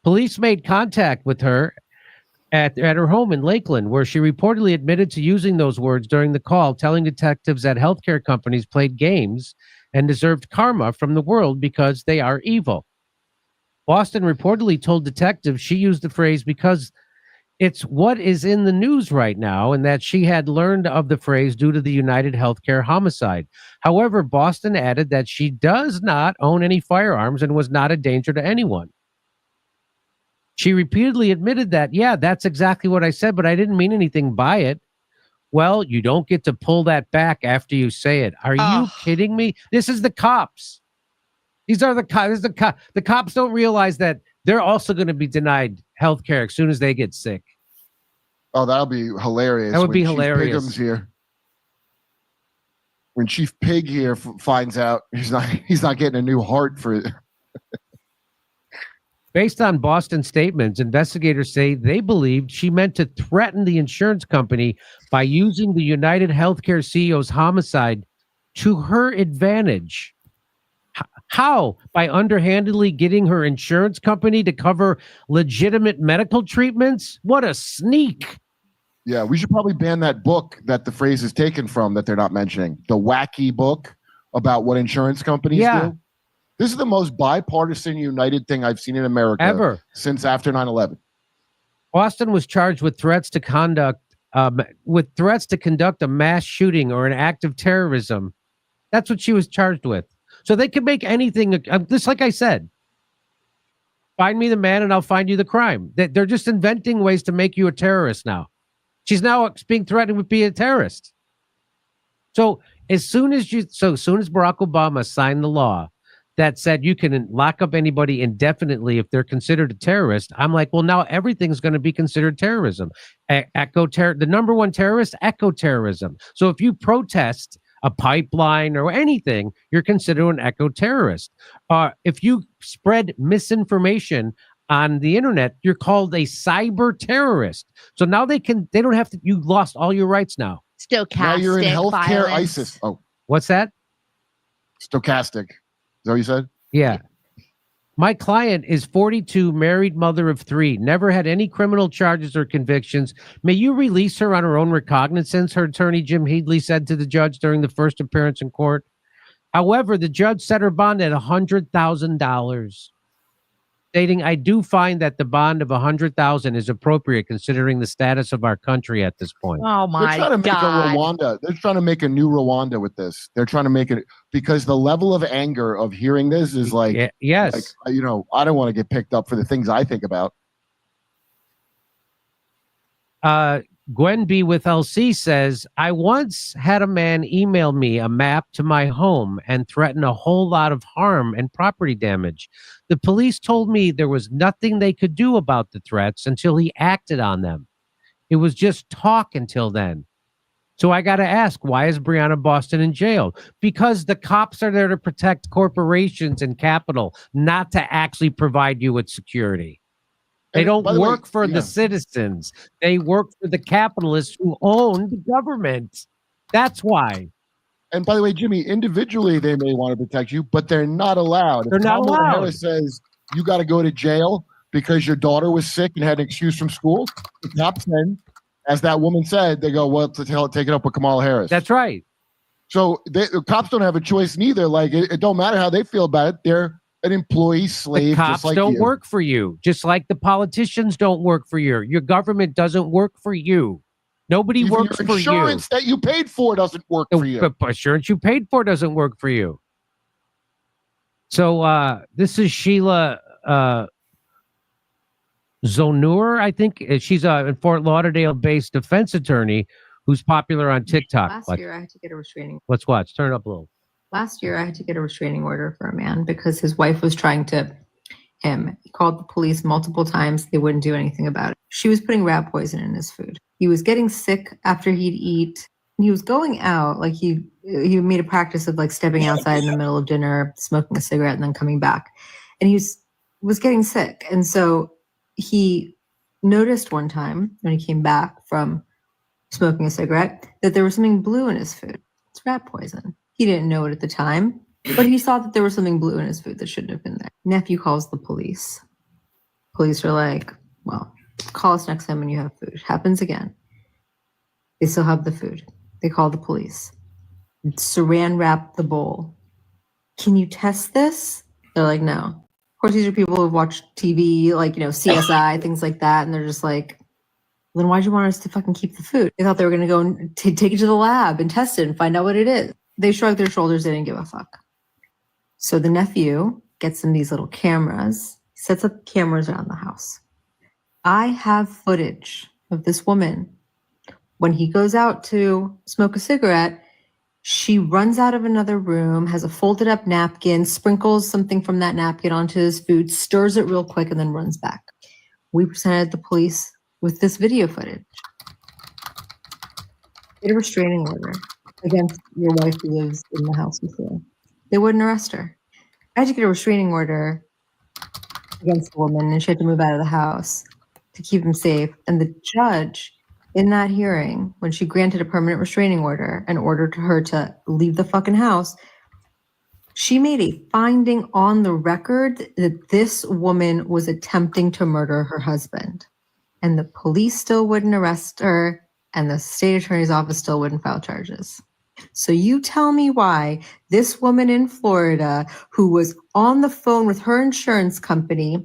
Police made contact with her at her home in Lakeland, where she reportedly admitted to using those words during the call, telling detectives that healthcare companies played games and deserved karma from the world because they are evil. Boston reportedly told detectives she used the phrase because it's what is in the news right now, and that she had learned of the phrase due to the United Healthcare homicide. However, Boston added that she does not own any firearms and was not a danger to anyone. She repeatedly admitted that, yeah, that's exactly what I said, but I didn't mean anything by it. Well, you don't get to pull that back after you say it. Are you kidding me? This is the cops. These are the cops. The cops don't realize that they're also going to be denied health care as soon as they get sick. Oh, that'll be hilarious. That would be Chief hilarious. Pigham's here. When Chief Pig here finds out he's not getting a new heart for it. Based on Boston statements, investigators say they believed she meant to threaten the insurance company by using the United Healthcare CEO's homicide to her advantage. How? By underhandedly getting her insurance company to cover legitimate medical treatments? What a sneak. Yeah, we should probably ban that book that the phrase is taken from that they're not mentioning. The wacky book about what insurance companies do. This is the most bipartisan united thing I've seen in America ever since after 9/11. Boston was charged with threats to conduct a mass shooting or an act of terrorism. That's what she was charged with. So they could make anything, just like I said, find me the man and I'll find you the crime. They're just inventing ways to make you a terrorist now. She's now being threatened with being a terrorist. So as soon as Barack Obama signed the law that said you can lock up anybody indefinitely if they're considered a terrorist, I'm like, well, now everything's going to be considered terrorism. The number one terrorist, eco-terrorism. So if you protest a pipeline or anything, you're considered an eco-terrorist. If you spread misinformation on the internet, you're called a cyber terrorist. So now they don't have to, you lost all your rights now. Stochastic Now you're in healthcare violence. ISIS. Oh, what's that? Stochastic. Is that what you said? Yeah. My client is 42, married, mother of 3, never had any criminal charges or convictions. May you release her on her own recognizance, her attorney Jim Headley said to the judge during the first appearance in court. However, the judge set her bond at $100,000, stating, I do find that the bond of $100,000 is appropriate considering the status of our country at this point. Oh my They're trying to God. make a Rwanda. They're trying to make a new Rwanda with this. They're trying to make it because the level of anger of hearing this is like, yes. I don't want to get picked up for the things I think about. Gwen B with LC says, I once had a man email me a map to my home and threaten a whole lot of harm and property damage. The police told me there was nothing they could do about the threats until he acted on them. It was just talk until then. So I got to ask, why is Brianna Boston in jail? Because the cops are there to protect corporations and capital, not to actually provide you with security. They don't work for the citizens. They work for the capitalists who own the government. That's why. And by the way, Jimmy, individually they may want to protect you, but they're not allowed. They're not Kamala allowed. Harris says you got to go to jail because your daughter was sick and had an excuse from school. The cops then, as that woman said, they go, well, take it up with Kamala Harris. That's right. So the cops don't have a choice neither. Like it don't matter how they feel about it. They're an employee slave. The cops just like don't you. work for you, just like the politicians don't work for you. Your government doesn't work for you. Nobody Even works your for you. insurance that you paid for doesn't work for you. The insurance you paid for doesn't work for you. So this is Sheila Zonur, I think. She's a Fort Lauderdale-based defense attorney who's popular on TikTok. Last year, I had to get a restraining. Let's watch. Turn it up a little. Last year, I had to get a restraining order for a man because his wife was trying to him. He called the police multiple times. They wouldn't do anything about it. She was putting rat poison in his food. He was getting sick after he'd eat. He was going out, like he made a practice of like stepping outside in the middle of dinner, smoking a cigarette, and then coming back. And he was getting sick. And so he noticed one time when he came back from smoking a cigarette that there was something blue in his food. It's rat poison. He didn't know it at the time, but he saw that there was something blue in his food that shouldn't have been there. Nephew calls the police. Police are like, well, call us next time when you have food. Happens again. They still have the food. They call the police. Saran wrap the bowl. Can you test this? They're like, no. Of course, these are people who've watched TV, like, CSI, things like that. And they're just like, then why'd you want us to fucking keep the food? They thought they were going to go and take it to the lab and test it and find out what it is. They shrugged their shoulders. They didn't give a fuck. So the nephew gets them these little cameras, sets up cameras around the house. I have footage of this woman. When he goes out to smoke a cigarette, she runs out of another room, has a folded up napkin, sprinkles something from that napkin onto his food, stirs it real quick, and then runs back. We presented the police with this video footage. Get a restraining order against your wife who lives in the house with you. They wouldn't arrest her. I had to get a restraining order against the woman, and she had to move out of the house to keep him safe. And the judge in that hearing, when she granted a permanent restraining order and ordered her to leave the fucking house, she made a finding on the record that this woman was attempting to murder her husband. And the police still wouldn't arrest her, and the state attorney's office still wouldn't file charges. So you tell me why this woman in Florida who was on the phone with her insurance company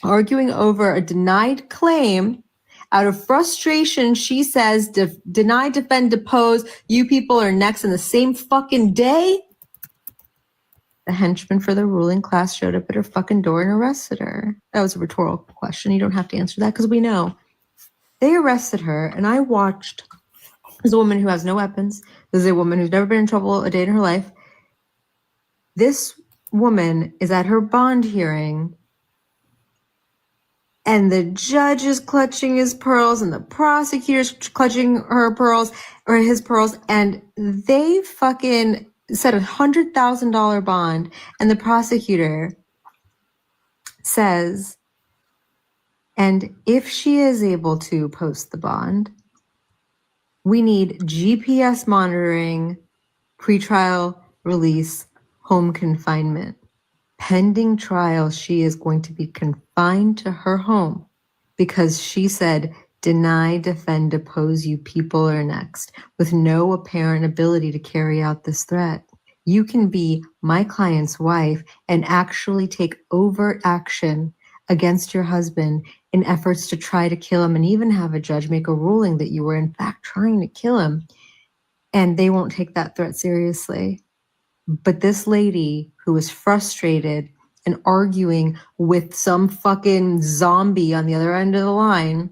arguing over a denied claim, out of frustration, she says, deny, defend, depose, you people are next in the same fucking day. The henchman for the ruling class showed up at her fucking door and arrested her. That was a rhetorical question. You don't have to answer that because we know. They arrested her, and I watched. There's a woman who has no weapons. There's a woman who's never been in trouble a day in her life. This woman is at her bond hearing, and the judge is clutching his pearls, and the prosecutor's clutching her pearls, or his pearls, and they fucking set $100,000 bond, and the prosecutor says, and if she is able to post the bond, we need GPS monitoring, pretrial release, home confinement. Pending trial, she is going to be confined to her home because she said, deny, defend, depose, you people are next, with no apparent ability to carry out this threat. You can be my client's wife and actually take overt action against your husband in efforts to try to kill him, and even have a judge make a ruling that you were in fact trying to kill him, and they won't take that threat seriously. But this lady who is frustrated and arguing with some fucking zombie on the other end of the line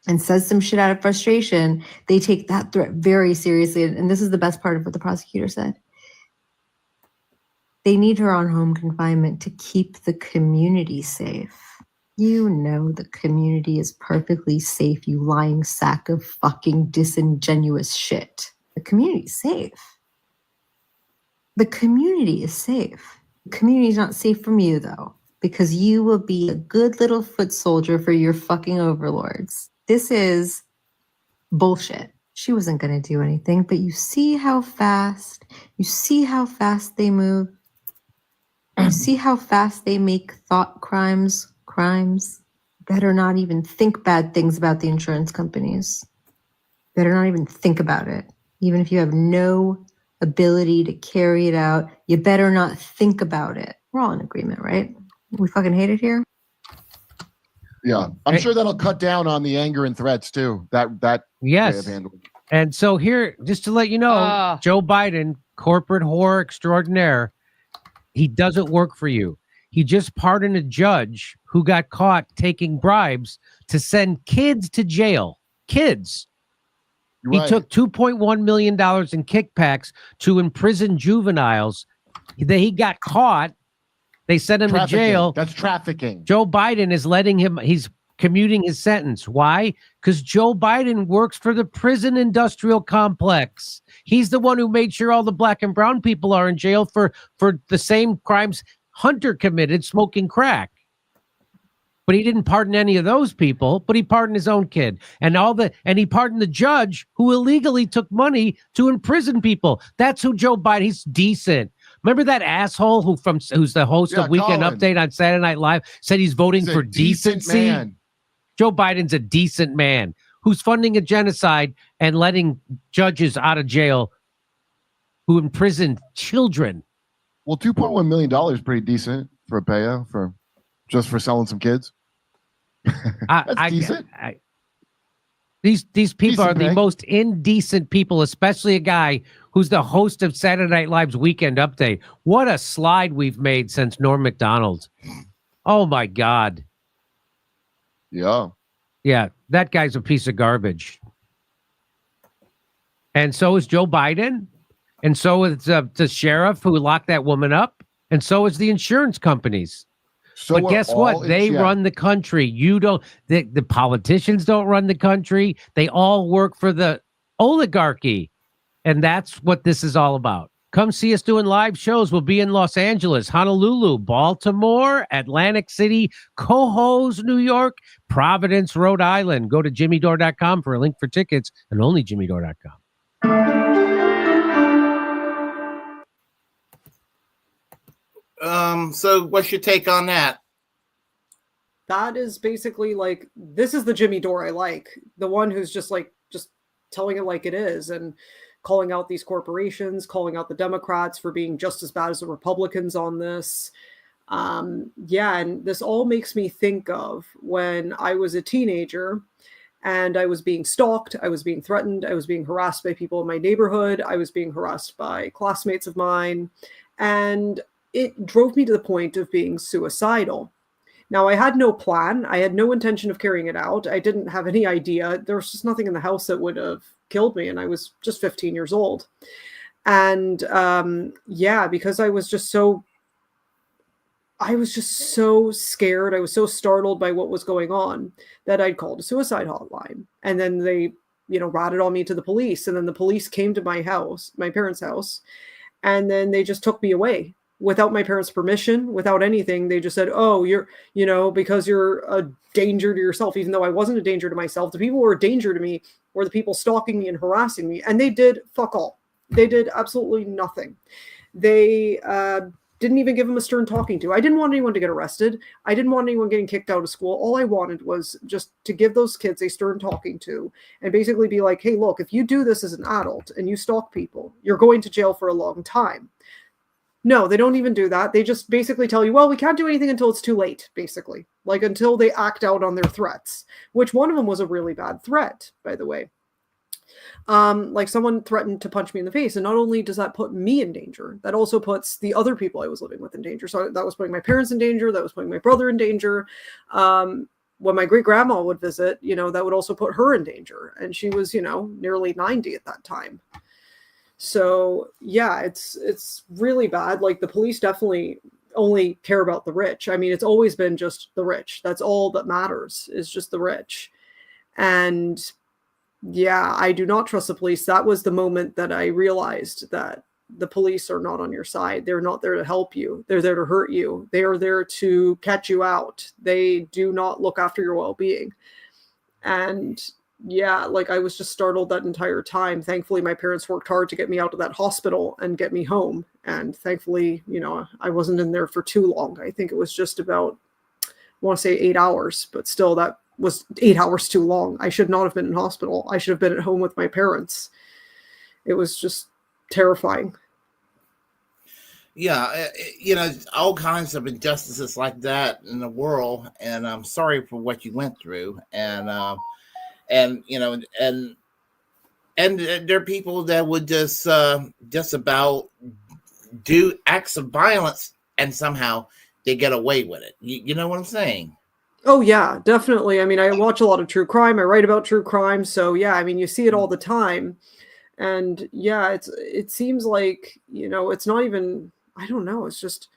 and says some shit out of frustration, they take that threat very seriously. And this is the best part of what the prosecutor said. They need her on home confinement to keep the community safe. You know the community is perfectly safe, you lying sack of fucking disingenuous shit. The community's safe. The community is safe. The community's not safe from you, though, because you will be a good little foot soldier for your fucking overlords. This is bullshit. She wasn't going to do anything, but you see how fast they move. You see how fast they make thought crimes. Better not even think bad things about the insurance companies. Better not even think about it. Even if you have no ability to carry it out, you better not think about it. We're all in agreement, right? We fucking hate it here. Yeah, I'm sure that'll cut down on the anger and threats too. That yes. And so here, just to let you know, Joe Biden, corporate whore extraordinaire, he doesn't work for you. He just pardoned a judge who got caught taking bribes to send kids to jail. Kids. Right. He took $2.1 million in kickbacks to imprison juveniles. He got caught. They sent him to jail. That's trafficking. Joe Biden is letting him, he's commuting his sentence. Why? Because Joe Biden works for the prison industrial complex. He's the one who made sure all the black and brown people are in jail for the same crimes Hunter committed, smoking crack. But he didn't pardon any of those people, but he pardoned his own kid. And he pardoned the judge who illegally took money to imprison people. That's who Joe Biden, he's decent. Remember that asshole who's the host of Weekend Colin. Update on Saturday Night Live said he's voting for decency? Man. Joe Biden's a decent man who's funding a genocide and letting judges out of jail who imprison children. Well, $2.1 million is pretty decent for a payout just for selling some kids. That's decent. These people Decent are the pay. most indecent people, especially a guy who's the host of Saturday Night Live's Weekend Update. What a slide we've made since Norm Macdonald. Oh, my God. Yeah. Yeah, that guy's a piece of garbage. And so is Joe Biden. And so is the sheriff who locked that woman up. And so is the insurance companies. So But guess what? They run the country. You don't. The politicians don't run the country. They all work for the oligarchy. And that's what this is all about. Come see us doing live shows. We'll be in Los Angeles, Honolulu, Baltimore, Atlantic City, Cohoes, New York, Providence, Rhode Island. Go to jimmydore.com for a link for tickets, and only jimmydore.com. So what's your take on that? That is basically like, this is the Jimmy Dore I like. The one who's just telling it like it is and calling out these corporations, calling out the Democrats for being just as bad as the Republicans on this. Yeah, and this all makes me think of when I was a teenager and I was being stalked, I was being threatened, I was being harassed by people in my neighborhood, I was being harassed by classmates of mine, and it drove me to the point of being suicidal. Now, I had no plan. I had no intention of carrying it out. I didn't have any idea. There was just nothing in the house that would have killed me, and I was just 15 years old. And yeah, because I was just so scared. I was so startled by what was going on that I'd called a suicide hotline. And then they, ratted on me to the police. And then the police came to my house, my parents' house, and then they just took me away without my parents' permission, without anything. They just said, oh, you're, because you're a danger to yourself, even though I wasn't a danger to myself. The people who were a danger to me were the people stalking me and harassing me. And they did fuck all. They did absolutely nothing. They didn't even give them a stern talking to. I didn't want anyone to get arrested. I didn't want anyone getting kicked out of school. All I wanted was just to give those kids a stern talking to and basically be like, hey, look, if you do this as an adult and you stalk people, you're going to jail for a long time. No, they don't even do that. They just basically tell you, well, we can't do anything until it's too late, basically. Like until they act out on their threats, which one of them was a really bad threat, by the way. Like someone threatened to punch me in the face. And not only does that put me in danger, that also puts the other people I was living with in danger. So that was putting my parents in danger. That was putting my brother in danger. When my great grandma would visit, that would also put her in danger. And she was, nearly 90 at that time. So yeah, it's really bad. Like the police definitely only care about the rich. I mean, it's always been just the rich. That's all that matters, is just the rich. And yeah, I do not trust the police. That was the moment that I realized that the police are not on your side. They're not there to help you. They're there to hurt you. They are there to catch you out. They do not look after your well-being. And yeah, like I was just startled that entire time. Thankfully, my parents worked hard to get me out of that hospital and get me home. And thankfully, I wasn't in there for too long. I think it was just about, I want to say 8 hours, but still that was 8 hours too long. I should not have been in hospital. I should have been at home with my parents. It was just terrifying. Yeah, all kinds of injustices like that in the world. And I'm sorry for what you went through. And there are people that would just about do acts of violence and somehow they get away with it. You know what I'm saying? Oh yeah, definitely. I mean, I watch a lot of true crime. I write about true crime. So yeah, I mean, you see it all the time. And yeah, it seems like, it's not even, I don't know. It's just,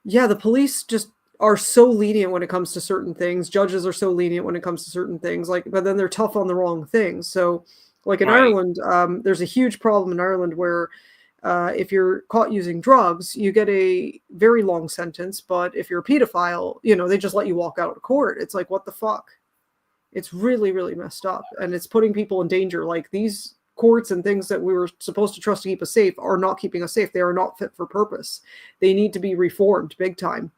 yeah, the police just are so lenient when it comes to certain things. Judges are so lenient when it comes to certain things, but then they're tough on the wrong things. So like in Ireland, there's a huge problem in Ireland where If you're caught using drugs, you get a very long sentence. But if you're a pedophile, they just let you walk out of court. It's like, what the fuck? It's really, really messed up. And it's putting people in danger. Like, these courts and things that we were supposed to trust to keep us safe are not keeping us safe. They are not fit for purpose. They need to be reformed big time.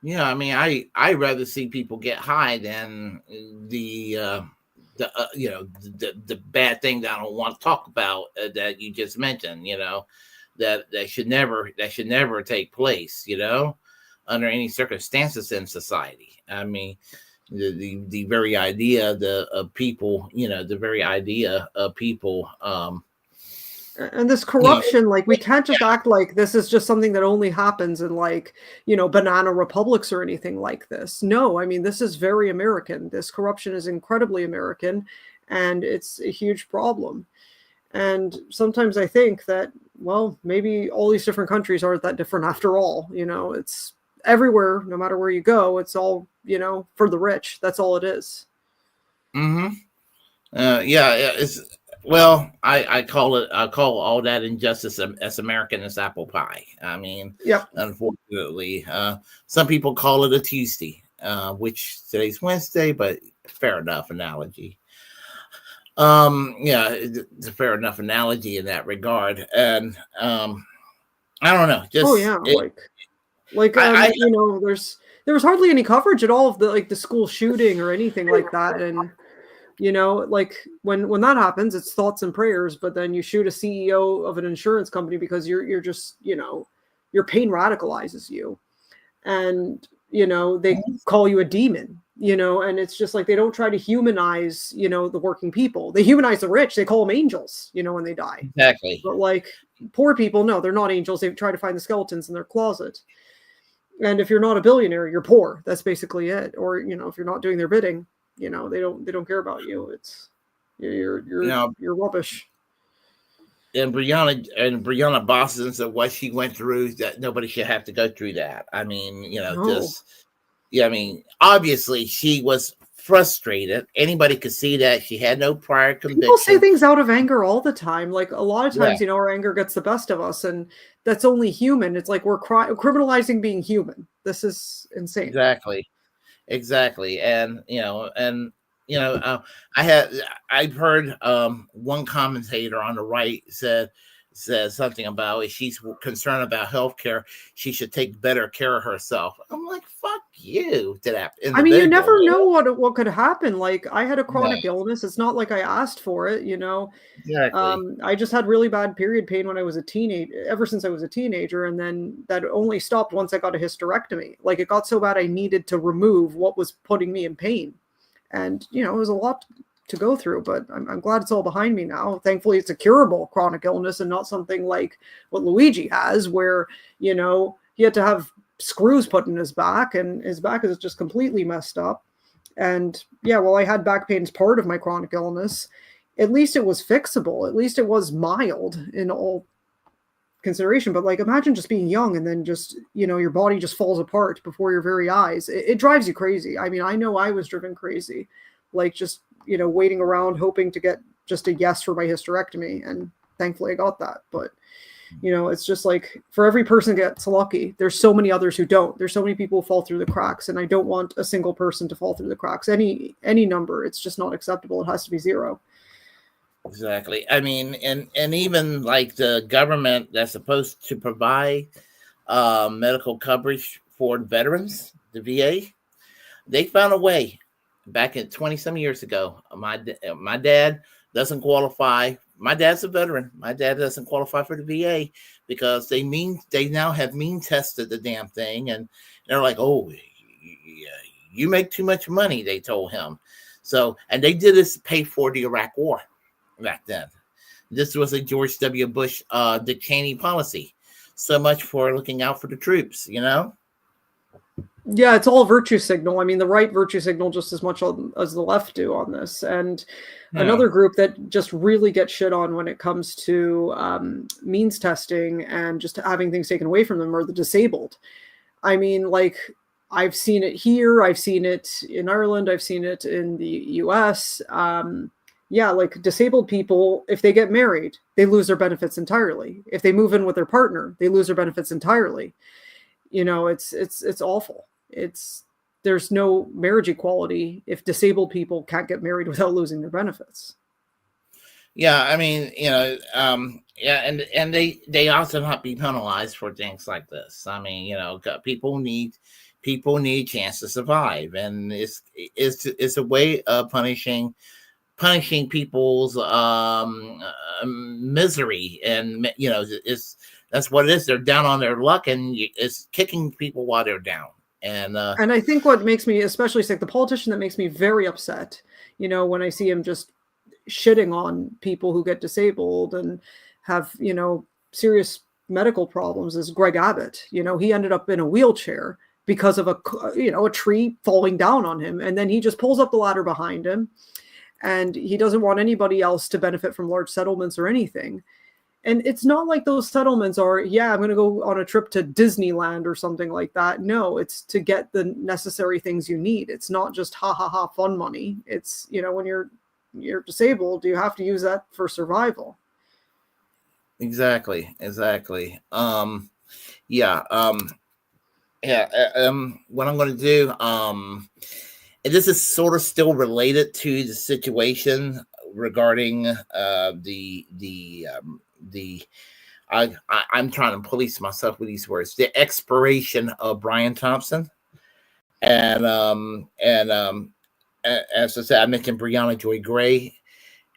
Yeah, I mean, I rather see people get high than the bad thing that I don't want to talk about that you just mentioned. That should never take place. Under any circumstances in society. I mean, the very idea of people. The very idea of people. And this corruption, like, we can't just act like this is just something that only happens in, like, banana republics or anything like this. No, I mean, this is very American. This corruption is incredibly American, and it's a huge problem. And sometimes I think that, well, maybe all these different countries aren't that different after all. It's everywhere, no matter where you go. It's all, for the rich. That's all it is. Mm-hmm. It's. Well, I call all that injustice as American as apple pie. I mean, unfortunately, some people call it a Tuesday, which today's Wednesday, but fair enough analogy. It's a fair enough analogy in that regard. And I don't know. There was hardly any coverage at all of the school shooting or anything like that, and. Like when that happens, it's thoughts and prayers, but then you shoot a CEO of an insurance company because you're just, your pain radicalizes you. And, they call you a demon, and it's just like, they don't try to humanize, the working people. They humanize the rich. They call them angels, when they die. Exactly. But like poor people, no, they're not angels. They try to find the skeletons in their closet. And if you're not a billionaire, you're poor. That's basically it. Or, if you're not doing their bidding, they don't care about you. It's you're rubbish. And Brianna Boston said what she went through, that nobody should have to go through that. I mean, obviously she was frustrated. Anybody could see that she had no prior conviction. People say things out of anger all the time. Like, a lot of times, our anger gets the best of us, and that's only human. It's like we're criminalizing being human. This is insane. Exactly. And I've heard one commentator on the right said something about, if she's concerned about healthcare, she should take better care of herself. I'm like, fuck you to that individual. I mean, you never know what could happen. Like, I had a chronic illness. It's not like I asked for it, Exactly. I just had really bad period pain when I was a teenager, ever since I was a teenager. And then that only stopped once I got a hysterectomy. Like, it got so bad I needed to remove what was putting me in pain. And, it was a lot to go through, but I'm glad it's all behind me now. Thankfully, it's a curable chronic illness and not something like what Luigi has, where, he had to have screws put in his back, and his back is just completely messed up. And while I had back pain as part of my chronic illness, at least it was fixable. At least it was mild in all consideration. But like, imagine just being young and then just, your body just falls apart before your very eyes. It drives you crazy. I mean, I know I was driven crazy, like just, waiting around hoping to get just a yes for my hysterectomy. And thankfully I got that. But, it's just like, for every person gets lucky, there's so many others who don't. There's so many people who fall through the cracks, and I don't want a single person to fall through the cracks. Any number, it's just not acceptable. It has to be zero. Exactly. I mean, and even like the government that's supposed to provide medical coverage for veterans, the VA, they found a way back in 20-some years ago. My dad doesn't qualify. My dad's a veteran. My dad doesn't qualify for the VA because they now have mean tested the damn thing, and they're like, oh, you make too much money, they told him. So, and they did this to pay for the Iraq War back then. This was a George W. Bush, Dick Cheney policy. So much for looking out for the troops, Yeah, it's all virtue signal. I mean, the right virtue signal just as much as the left do on this. And another group that just really gets shit on when it comes to means testing and just having things taken away from them are the disabled. I mean, like, I've seen it here. I've seen it in Ireland. I've seen it in the US. yeah, like disabled people, if they get married, they lose their benefits entirely. If they move in with their partner, they lose their benefits entirely. You know, it's awful. There's no marriage equality if disabled people can't get married without losing their benefits. Yeah, I mean, yeah, and they also not be penalized for things like this. I mean, people need chance to survive, and it's a way of punishing people's misery, and that's what it is. They're down on their luck, and it's kicking people while they're down. And I think what makes me especially sick, the politician that makes me very upset, when I see him just shitting on people who get disabled and have, serious medical problems, is Greg Abbott. He ended up in a wheelchair because of a tree falling down on him. And then he just pulls up the ladder behind him, and he doesn't want anybody else to benefit from large settlements or anything. And it's not like those settlements are, I'm going to go on a trip to Disneyland or something like that. No, it's to get the necessary things you need. It's not just fun money. It's, when you're disabled, you have to use that for survival. Exactly. What I'm going to do, and this is sort of still related to the situation regarding I'm trying to police myself with these words, the expiration of Brian Thompson, and as I said, I mentioned Brianna Joy Gray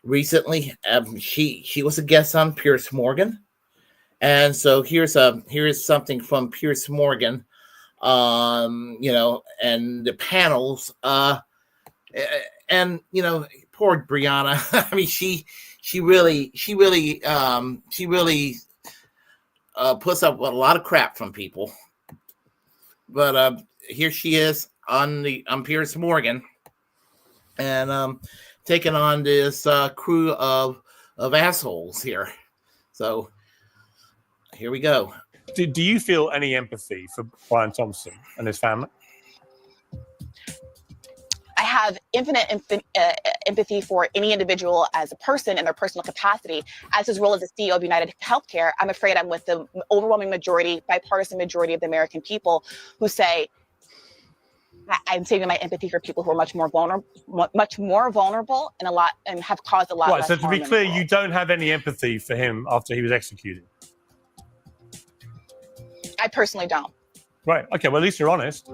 recently. She was a guest on Piers Morgan, and so here's something from Piers Morgan, and the panels, and poor Brianna. I mean, she really puts up with a lot of crap from people, but here she is on Piers Morgan, and taking on this crew of assholes here. So here we go. Do you feel any empathy for Brian Thompson and his family? I have infinite empathy for any individual as a person in their personal capacity. As his role as the CEO of United Healthcare, I'm afraid I'm with the overwhelming bipartisan majority of the American people who say, I'm saving my empathy for people who are much more vulnerable, and have caused a lot. Right. So to be clear, you don't have any empathy for him after he was executed. I personally don't. Right. Okay. Well, at least you're honest.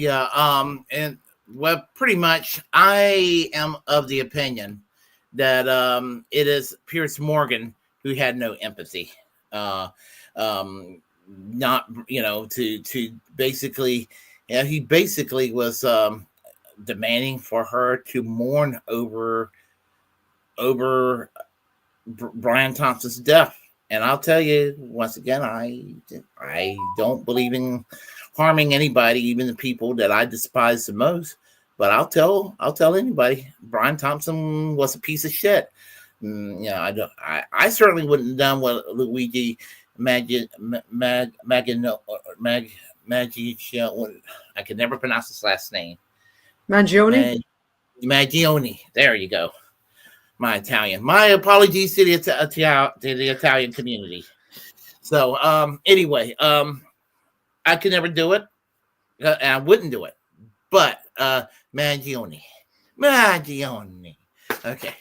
Yeah. And well, pretty much, I am of the opinion that it is Pierce Morgan who had no empathy. Uh, Not to basically, yeah, he basically was demanding for her to mourn over Brian Thompson's death. And I'll tell you once again, I don't believe in harming anybody, even the people that I despise the most. But I'll tell anybody, Brian Thompson was a piece of shit. I certainly wouldn't have done what Luigi Maggi. I can never pronounce his last name. Mangione. Magione. There you go. My Italian. My apologies to the Italian community. So anyway, I could never do it. And I wouldn't do it. But Magione. Okay.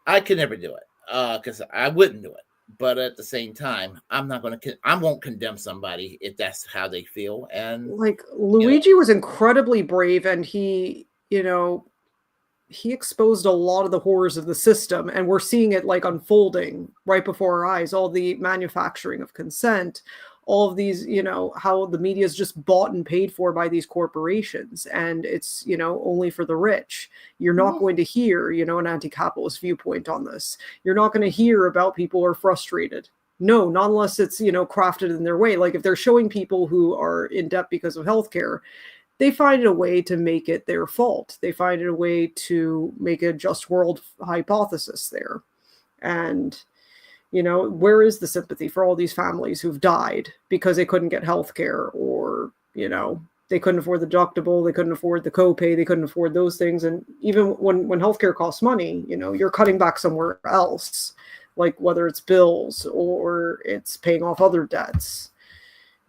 I could never do it because I wouldn't do it. But at the same time, I won't condemn somebody if that's how they feel. And like Luigi was incredibly brave, and he exposed a lot of the horrors of the system, and we're seeing it like unfolding right before our eyes. All the manufacturing of consent, all of these, how the media is just bought and paid for by these corporations, and it's, only for the rich. You're not going to hear, an anti-capitalist viewpoint on this. You're not going to hear about people who are frustrated. No, not unless it's, crafted in their way. Like if they're showing people who are in debt because of healthcare, they find a way to make it their fault. They find a way to make a just world hypothesis there. And where is the sympathy for all these families who've died because they couldn't get health care, or, they couldn't afford the deductible, they couldn't afford the copay, they couldn't afford those things. And even when healthcare costs money, you're cutting back somewhere else, like whether it's bills or it's paying off other debts.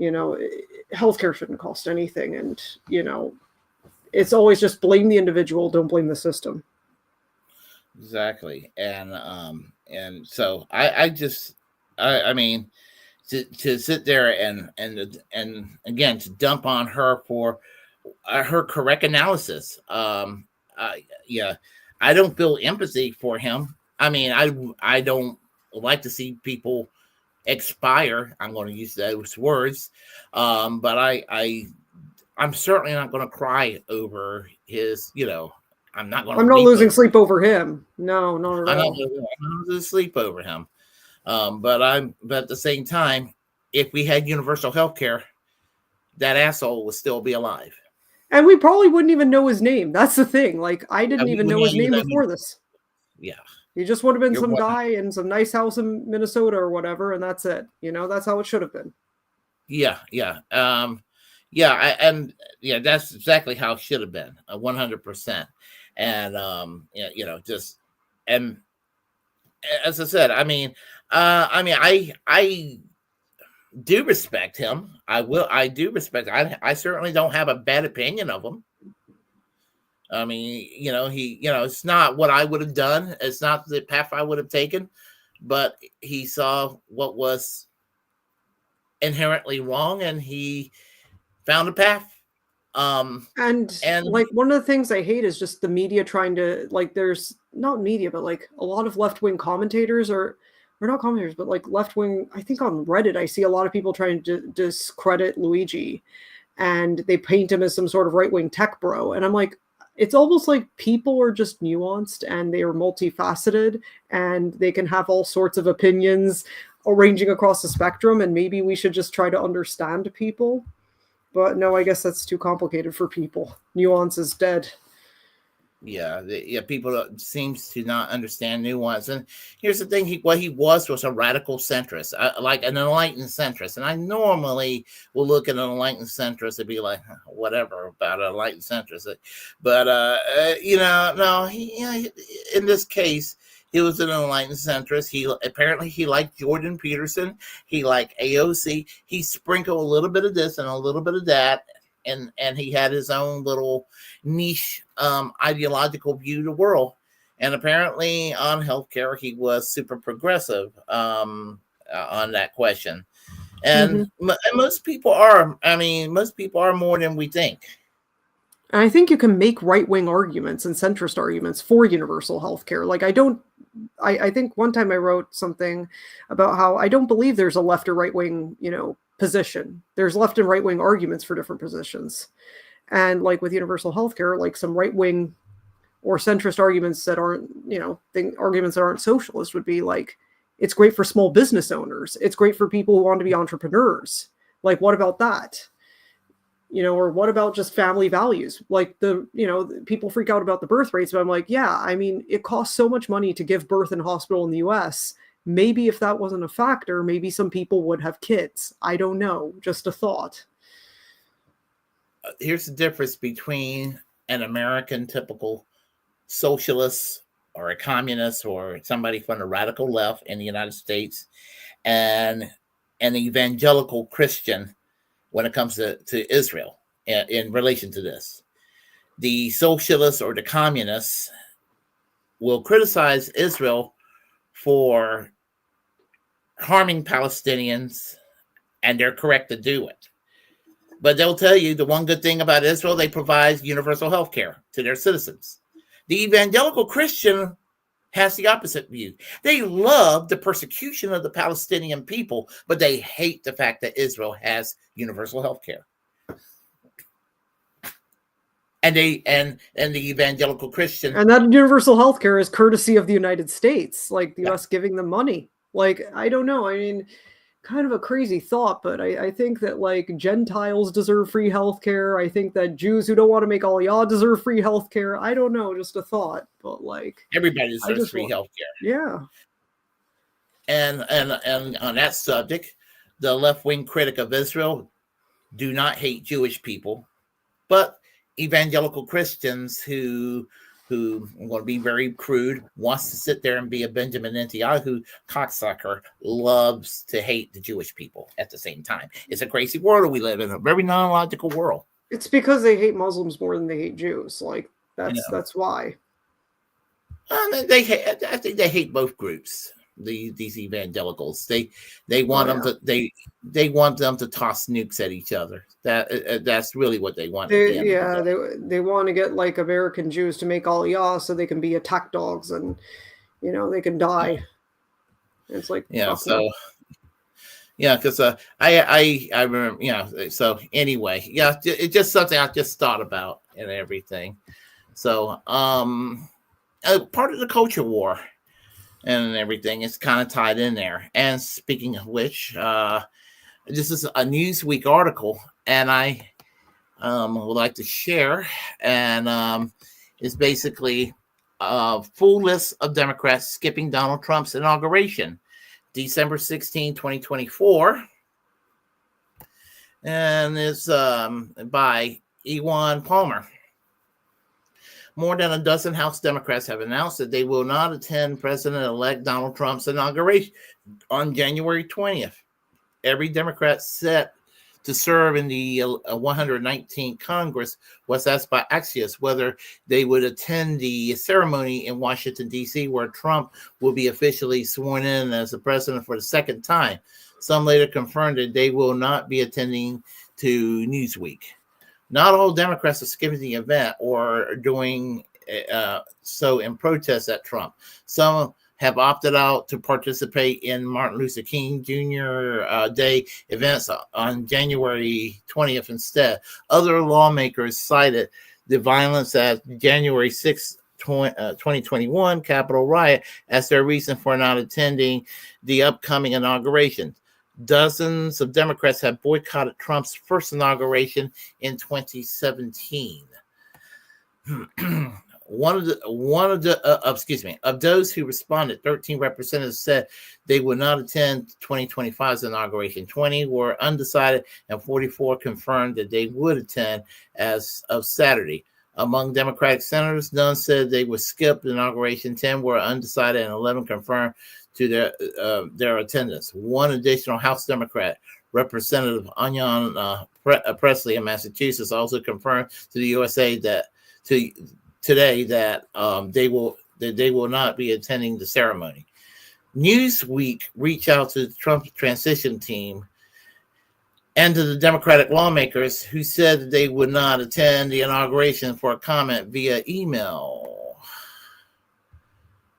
Healthcare shouldn't cost anything. And, it's always just blame the individual, don't blame the system. Exactly. And so I mean, to sit there and again, to dump on her for her correct analysis. Yeah, I don't feel empathy for him. I mean, I don't like to see people expire. I'm going to use those words. But I'm certainly not going to cry over his, I'm not losing sleep over him. No, not at all. I'm not losing sleep over him. But at the same time, if we had universal health care, that asshole would still be alive. And we probably wouldn't even know his name. That's the thing. Like, I didn't even know his name before this. Yeah. He just would have been some guy in some nice house in Minnesota or whatever, and that's it. That's how it should have been. Yeah. That's exactly how it should have been, 100%. And and as I said, I do respect him. I do respect. I certainly don't have a bad opinion of him. I mean, it's not what I would have done. It's not the path I would have taken, but he saw what was inherently wrong, and he found a path. And like one of the things I hate is just the media trying to, like, there's not media, but like a lot of left-wing commentators or not commentators, but like left-wing, I think on Reddit, I see a lot of people trying to discredit Luigi, and they paint him as some sort of right-wing tech bro. And I'm like, it's almost like people are just nuanced and they are multifaceted and they can have all sorts of opinions ranging across the spectrum. And maybe we should just try to understand people. But no, I guess that's too complicated for people. Nuance is dead. Yeah, people seems to not understand nuance. And here's the thing: what he was a radical centrist, like an enlightened centrist. And I normally will look at an enlightened centrist and be like, whatever about an enlightened centrist. But no, he in this case, he was an enlightened centrist. He liked Jordan Peterson. He liked AOC. He sprinkled a little bit of this and a little bit of that. And he had his own little niche ideological view of the world. And apparently on healthcare, he was super progressive on that question. And most people are. I mean, most people are more than we think. And I think you can make right-wing arguments and centrist arguments for universal health care. Like, I think one time I wrote something about how I don't believe there's a left or right-wing, position. There's left and right-wing arguments for different positions. And like with universal health care, like some right-wing or centrist arguments that aren't, arguments that aren't socialist would be like, it's great for small business owners. It's great for people who want to be entrepreneurs. Like, what about that? Or what about just family values? Like people freak out about the birth rates, but I'm like, yeah, I mean, it costs so much money to give birth in a hospital in the US. Maybe if that wasn't a factor, maybe some people would have kids. I don't know. Just a thought. Here's the difference between an American typical socialist or a communist or somebody from the radical left in the United States and an evangelical Christian when it comes to Israel in relation to this. The socialists or the communists will criticize Israel for harming Palestinians, and they're correct to do it. But they'll tell you the one good thing about Israel, they provide universal health care to their citizens. The evangelical Christian has the opposite view. They love the persecution of the Palestinian people, but they hate the fact that Israel has universal health care. And the evangelical Christian, and that universal health care is courtesy of the United States, like the US giving them money. Like, I don't know. I mean, kind of a crazy thought, but I think that like Gentiles deserve free health care. I think that Jews who don't want to make aliyah deserve free health care. I don't know, just a thought, but like everybody deserves free health care. Yeah. And on that subject, the left-wing critic of Israel do not hate Jewish people, but evangelical Christians who I'm going to be very crude, wants to sit there and be a Benjamin Netanyahu cocksucker, loves to hate the Jewish people at the same time. It's a crazy world we live in, a very non-logical world. It's because they hate Muslims more than they hate Jews. Like, that's why. I think they hate both groups. These evangelicals, they want they want them to toss nukes at each other. That's really what they want. They want to get like American Jews to make aliyah so they can be attack dogs and they can die. It's like because I remember so anyway it's just something I just thought about and everything. So part of the culture war and everything is kind of tied in there. And speaking of which, this is a Newsweek article, and I would like to share. And it's basically a full list of Democrats skipping Donald Trump's inauguration, December 16, 2024. And it's by Ewan Palmer. More than a dozen House Democrats have announced that they will not attend President-elect Donald Trump's inauguration on January 20th. Every Democrat set to serve in the 119th Congress was asked by Axios whether they would attend the ceremony in Washington, D.C., where Trump will be officially sworn in as the president for the second time. Some later confirmed that they will not be attending to Newsweek. Not all Democrats are skipping the event or doing so in protest at Trump. Some have opted out to participate in Martin Luther King Jr. Day events on January 20th instead. Other lawmakers cited the violence at January 6th, 2021 Capitol riot as their reason for not attending the upcoming inauguration. Dozens of Democrats have boycotted Trump's first inauguration in 2017. Of those who responded, 13 representatives said they would not attend 2025's inauguration. 20 were undecided, and 44 confirmed that they would attend as of Saturday. Among Democratic senators, none said they would skip the inauguration. 10 were undecided, and 11 confirmed to their attendance. One additional House Democrat, Representative Anyan Presley of Massachusetts, also confirmed to the USA today that they will not be attending the ceremony. Newsweek reached out to the Trump transition team and to the Democratic lawmakers who said that they would not attend the inauguration for a comment via email.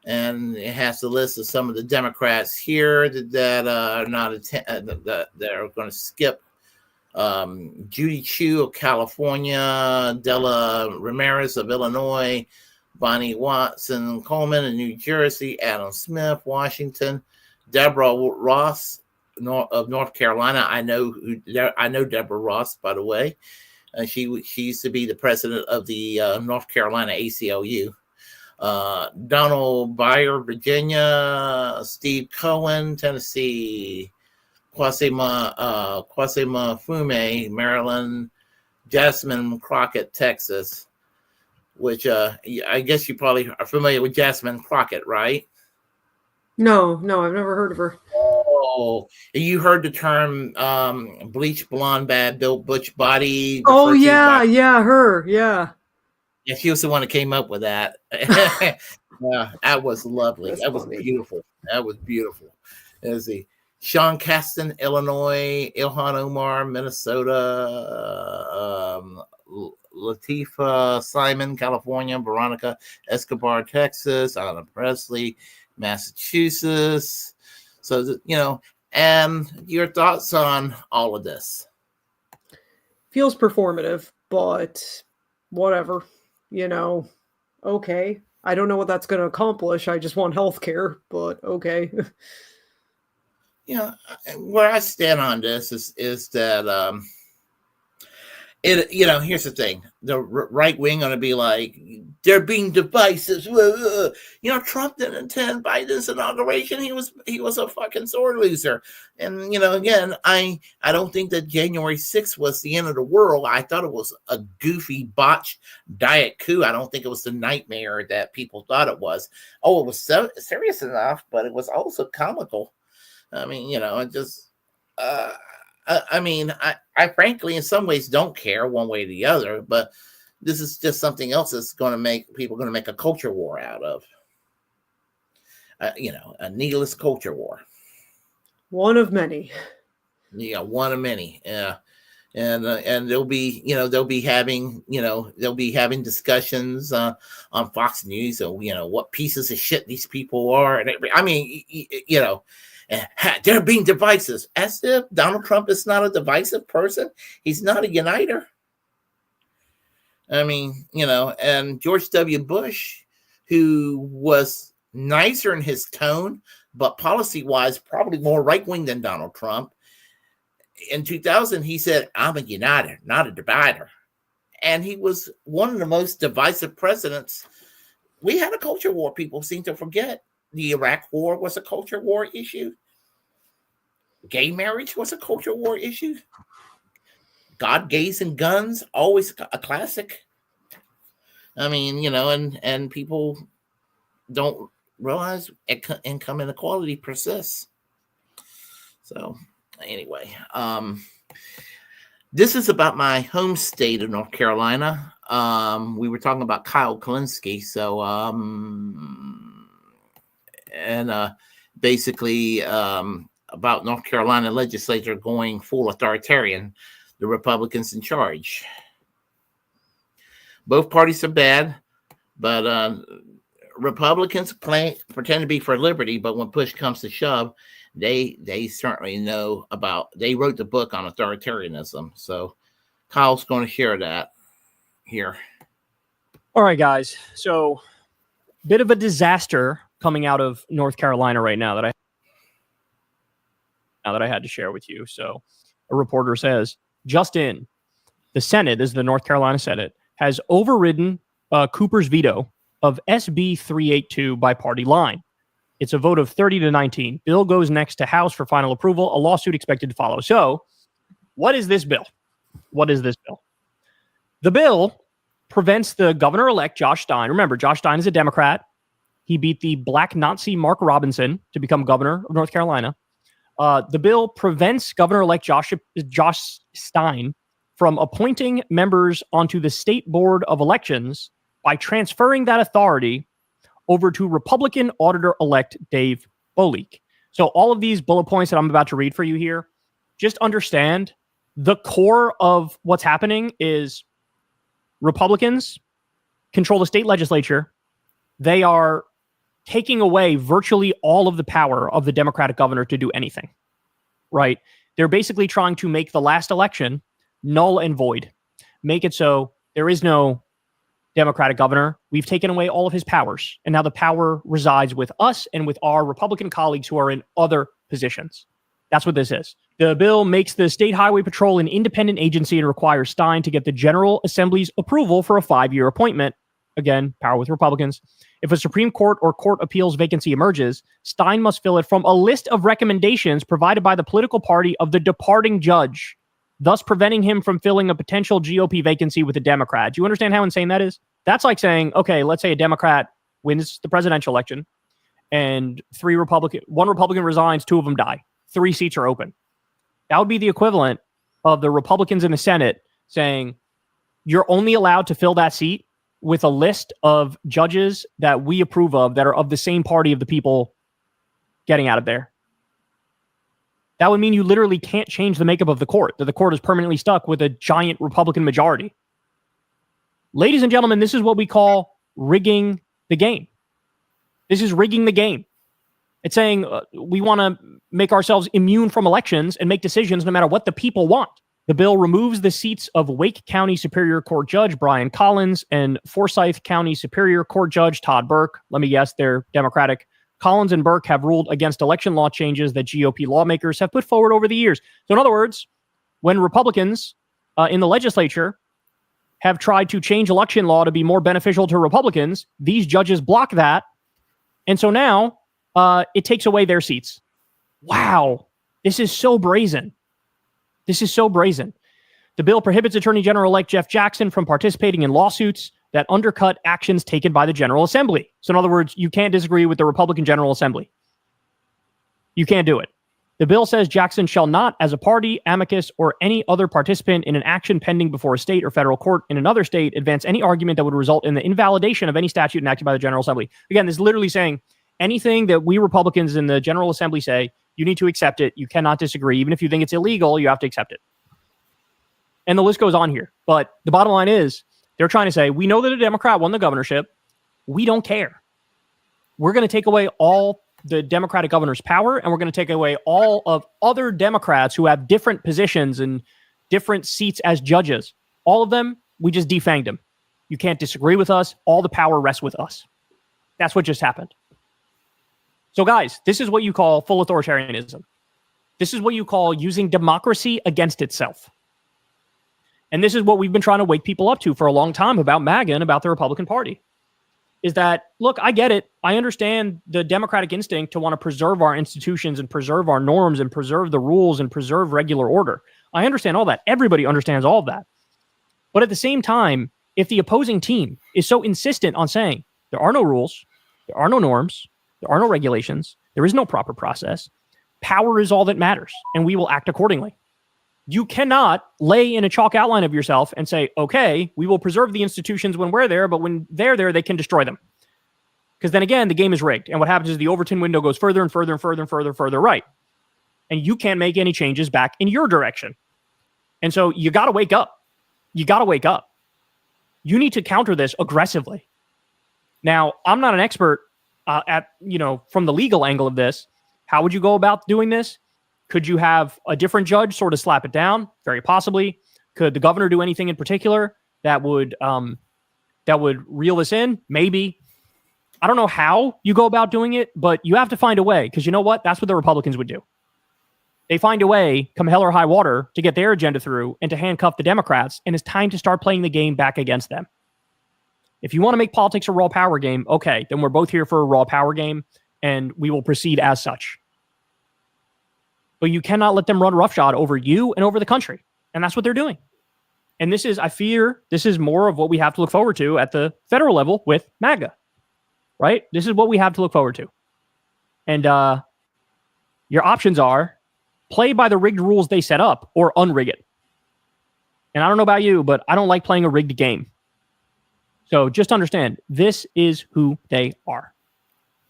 And it has the list of some of the Democrats here that are not that are going to skip. Judy Chu of California, Della Ramirez of Illinois, Bonnie Watson Coleman in New Jersey, Adam Smith, Washington, Deborah Ross of North Carolina. I know Deborah Ross, by the way. She used to be the president of the North Carolina ACLU. Donald Byer, Virginia, Steve Cohen, Tennessee, Kwasima Fume, Maryland, Jasmine Crockett, Texas, which I guess you probably are familiar with Jasmine Crockett, right? No, I've never heard of her. Oh, you heard the term bleach blonde, bad built butch body? Oh, yeah, her, yeah. Yeah, she was the one that came up with that. Yeah, that was lovely. That was beautiful. That was beautiful. Let's see. Sean Caston, Illinois, Ilhan Omar, Minnesota, Latifah Simon, California, Veronica Escobar, Texas, Anna Presley, Massachusetts. So, and your thoughts on all of this? Feels performative, but whatever, okay. I don't know what that's going to accomplish. I just want healthcare, but okay. Where I stand on this is that here's the thing: the right wing going to be like, they're being divisive. Trump didn't attend Biden's inauguration. He was a fucking sore loser. And again, I don't think that January 6th was the end of the world. I thought it was a goofy botched diet coup. I don't think it was the nightmare that people thought it was. Oh, it was so serious enough, but it was also comical. I mean, it just. I frankly, in some ways, don't care one way or the other, but this is just something else that's going to make a culture war out of. A needless culture war. One of many. Yeah, one of many. Yeah, and they'll be having discussions on Fox News of what pieces of shit these people are, and they're being divisive, as if Donald Trump is not a divisive person. He's not a uniter. And George W. Bush, who was nicer in his tone, but policy-wise probably more right-wing than Donald Trump. In 2000, he said, "I'm a uniter, not a divider." And he was one of the most divisive presidents. We had a culture war. People seem to forget. The Iraq War was a culture war issue. Gay marriage was a culture war issue. God, gays, and guns, always a classic. And people don't realize income inequality persists. So, anyway, this is about my home state of North Carolina. We were talking about Kyle Kulinski. So, basically about North Carolina legislature going full authoritarian, the Republicans in charge. Both parties are bad, but Republicans pretend to be for liberty, but when push comes to shove, they certainly know they wrote the book on authoritarianism. So Kyle's going to share that here. All right, guys. So bit of a disaster coming out of North Carolina right now that I had to share with you. So a reporter says, just in, the Senate, this is the North Carolina Senate, has overridden Cooper's veto of SB 382 by party line. It's a vote of 30-19. Bill goes next to House for final approval, a lawsuit expected to follow. So what is this bill? The bill prevents the governor-elect Josh Stein. Remember, Josh Stein is a Democrat. He beat the black Nazi Mark Robinson to become governor of North Carolina. The bill prevents Governor-elect Josh Stein from appointing members onto the State Board of Elections by transferring that authority over to Republican Auditor-elect Dave Boleek. So all of these bullet points that I'm about to read for you here, just understand the core of what's happening is Republicans control the state legislature. They are taking away virtually all of the power of the Democratic governor to do anything, right? They're basically trying to make the last election null and void, make it so there is no Democratic governor. We've taken away all of his powers, and now the power resides with us and with our Republican colleagues who are in other positions. That's what this is. The bill makes the State Highway Patrol an independent agency and requires Stein to get the General Assembly's approval for a 5-year appointment. Again, power with Republicans. If a Supreme Court or Court Appeals vacancy emerges, Stein must fill it from a list of recommendations provided by the political party of the departing judge, thus preventing him from filling a potential GOP vacancy with a Democrat. Do you understand how insane that is? That's like saying, okay, let's say a Democrat wins the presidential election and one Republican resigns, 2 of them die. 3 seats are open. That would be the equivalent of the Republicans in the Senate saying, you're only allowed to fill that seat with a list of judges that we approve of that are of the same party of the people getting out of there. That would mean you literally can't change the makeup of the court, that the court is permanently stuck with a giant Republican majority. Ladies and gentlemen, this is what we call rigging the game. This is rigging the game. It's saying we want to make ourselves immune from elections and make decisions no matter what the people want. The bill removes the seats of Wake County Superior Court Judge Brian Collins and Forsyth County Superior Court Judge Todd Burke. Let me guess, they're Democratic. Collins and Burke have ruled against election law changes that GOP lawmakers have put forward over the years. So in other words, when Republicans in the legislature have tried to change election law to be more beneficial to Republicans, these judges block that. And so now it takes away their seats. Wow. This is so brazen. This is so brazen. The bill prohibits Attorney General-elect Jeff Jackson from participating in lawsuits that undercut actions taken by the General Assembly. So in other words, you can't disagree with the Republican General Assembly. You can't do it. The bill says Jackson shall not, as a party, amicus, or any other participant in an action pending before a state or federal court in another state, advance any argument that would result in the invalidation of any statute enacted by the General Assembly. Again, this is literally saying anything that we Republicans in the General Assembly say, you need to accept it. You cannot disagree. Even if you think it's illegal, you have to accept it. And the list goes on here. But the bottom line is, they're trying to say, we know that a Democrat won the governorship. We don't care. We're going to take away all the Democratic governor's power, and we're going to take away all of other Democrats who have different positions and different seats as judges. All of them, we just defanged them. You can't disagree with us. All the power rests with us. That's what just happened. So guys, this is what you call full authoritarianism. This is what you call using democracy against itself. And this is what we've been trying to wake people up to for a long time about MAGA and about the Republican Party. Is that, look, I get it. I understand the democratic instinct to want to preserve our institutions and preserve our norms and preserve the rules and preserve regular order. I understand all that. Everybody understands all of that. But at the same time, if the opposing team is so insistent on saying there are no rules, there are no norms, there are no regulations, there is no proper process, power is all that matters, and we will act accordingly. You cannot lay in a chalk outline of yourself and say, okay, we will preserve the institutions when we're there, but when they're there, they can destroy them. Because then again, the game is rigged. And what happens is the Overton window goes further and further and further and further right. And you can't make any changes back in your direction. And so you got to wake up. You got to wake up. You need to counter this aggressively. Now, I'm not an expert from the legal angle of this. How would you go about doing this? Could you have a different judge sort of slap it down? Very possibly. Could the governor do anything in particular that would reel this in? Maybe. I don't know how you go about doing it, but you have to find a way, because you know what? That's what the Republicans would do. They find a way, come hell or high water, to get their agenda through and to handcuff the Democrats, and it's time to start playing the game back against them. If you want to make politics a raw power game, okay, then we're both here for a raw power game, and we will proceed as such. But you cannot let them run roughshod over you and over the country. And that's what they're doing. And this is, I fear, this is more of what we have to look forward to at the federal level with MAGA, right? This is what we have to look forward to. And your options are play by the rigged rules they set up or unrig it. And I don't know about you, but I don't like playing a rigged game. So just understand, this is who they are.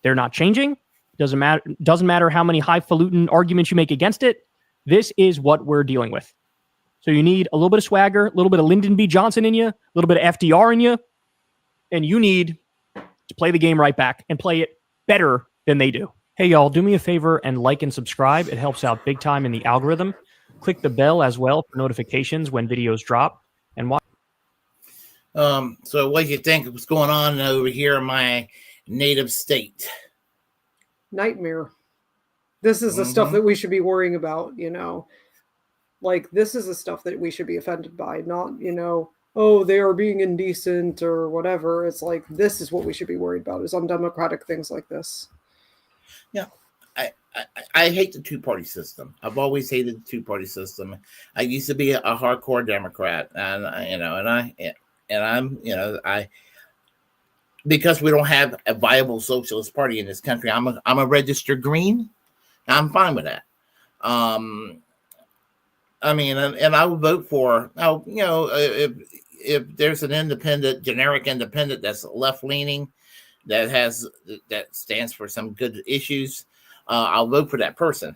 They're not changing. Doesn't matter how many highfalutin arguments you make against it. This is what we're dealing with. So you need a little bit of swagger, a little bit of Lyndon B. Johnson in you, a little bit of FDR in you, and you need to play the game right back and play it better than they do. Hey, y'all, do me a favor and like and subscribe. It helps out big time in the algorithm. Click the bell as well for notifications when videos drop. And watch. So what do you think was going on over here in my native state? Nightmare. This is the stuff that we should be worrying about, you know. Like, this is the stuff that we should be offended by, not, you know, oh, they are being indecent or whatever. It's like, this is what we should be worried about, is undemocratic things like this. Yeah. I hate the two-party system. I've always hated the two-party system. I used to be a hardcore Democrat, and because we don't have a viable socialist party in this country, I'm a registered Green. I'm fine with that. I mean, and I would vote for, if there's an generic independent that's left-leaning, that stands for some good issues, I'll vote for that person.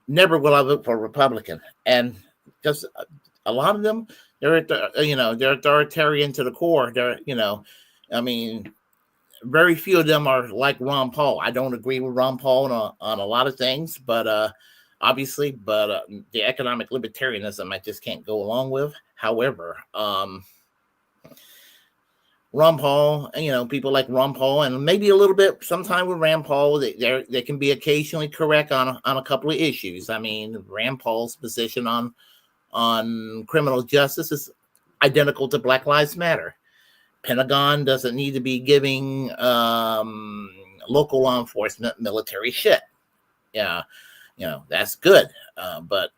Never will I vote for a Republican, and because a lot of them, they're authoritarian to the core. Very few of them are like Ron Paul. I don't agree with Ron Paul on a lot of things, but obviously, the economic libertarianism I just can't go along with. However, Ron Paul, people like Ron Paul, and maybe a little bit sometime with Rand Paul, they can be occasionally correct on a couple of issues. I mean, Rand Paul's position on criminal justice is identical to Black Lives Matter. Pentagon doesn't need to be giving local law enforcement military shit. Yeah, that's good. But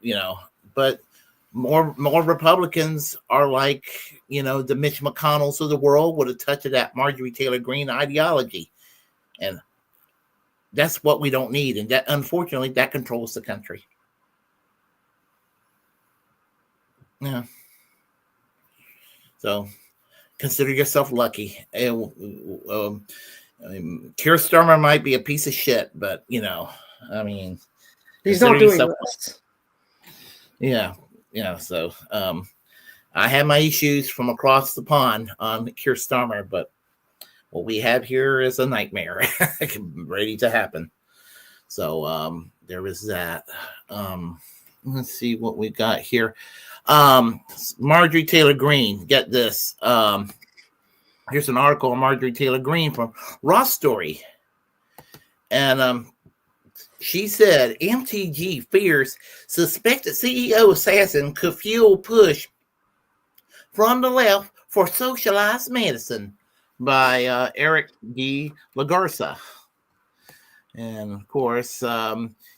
more Republicans are like, the Mitch McConnells of the world with a touch of that Marjorie Taylor Greene ideology. And that's what we don't need. And that, unfortunately, that controls the country. Yeah. So consider yourself lucky. Keir Starmer might be a piece of shit, but, he's not doing this. Yeah. So I have my issues from across the pond on Keir Starmer, but what we have here is a nightmare ready to happen. So there is that. Let's see what we got here. Marjorie Taylor Greene, get this. Here's an article on Marjorie Taylor Greene from Raw Story. And she said MTG fears suspected CEO assassin could fuel push from the left for socialized medicine by Eric D. Lagarza. And of course,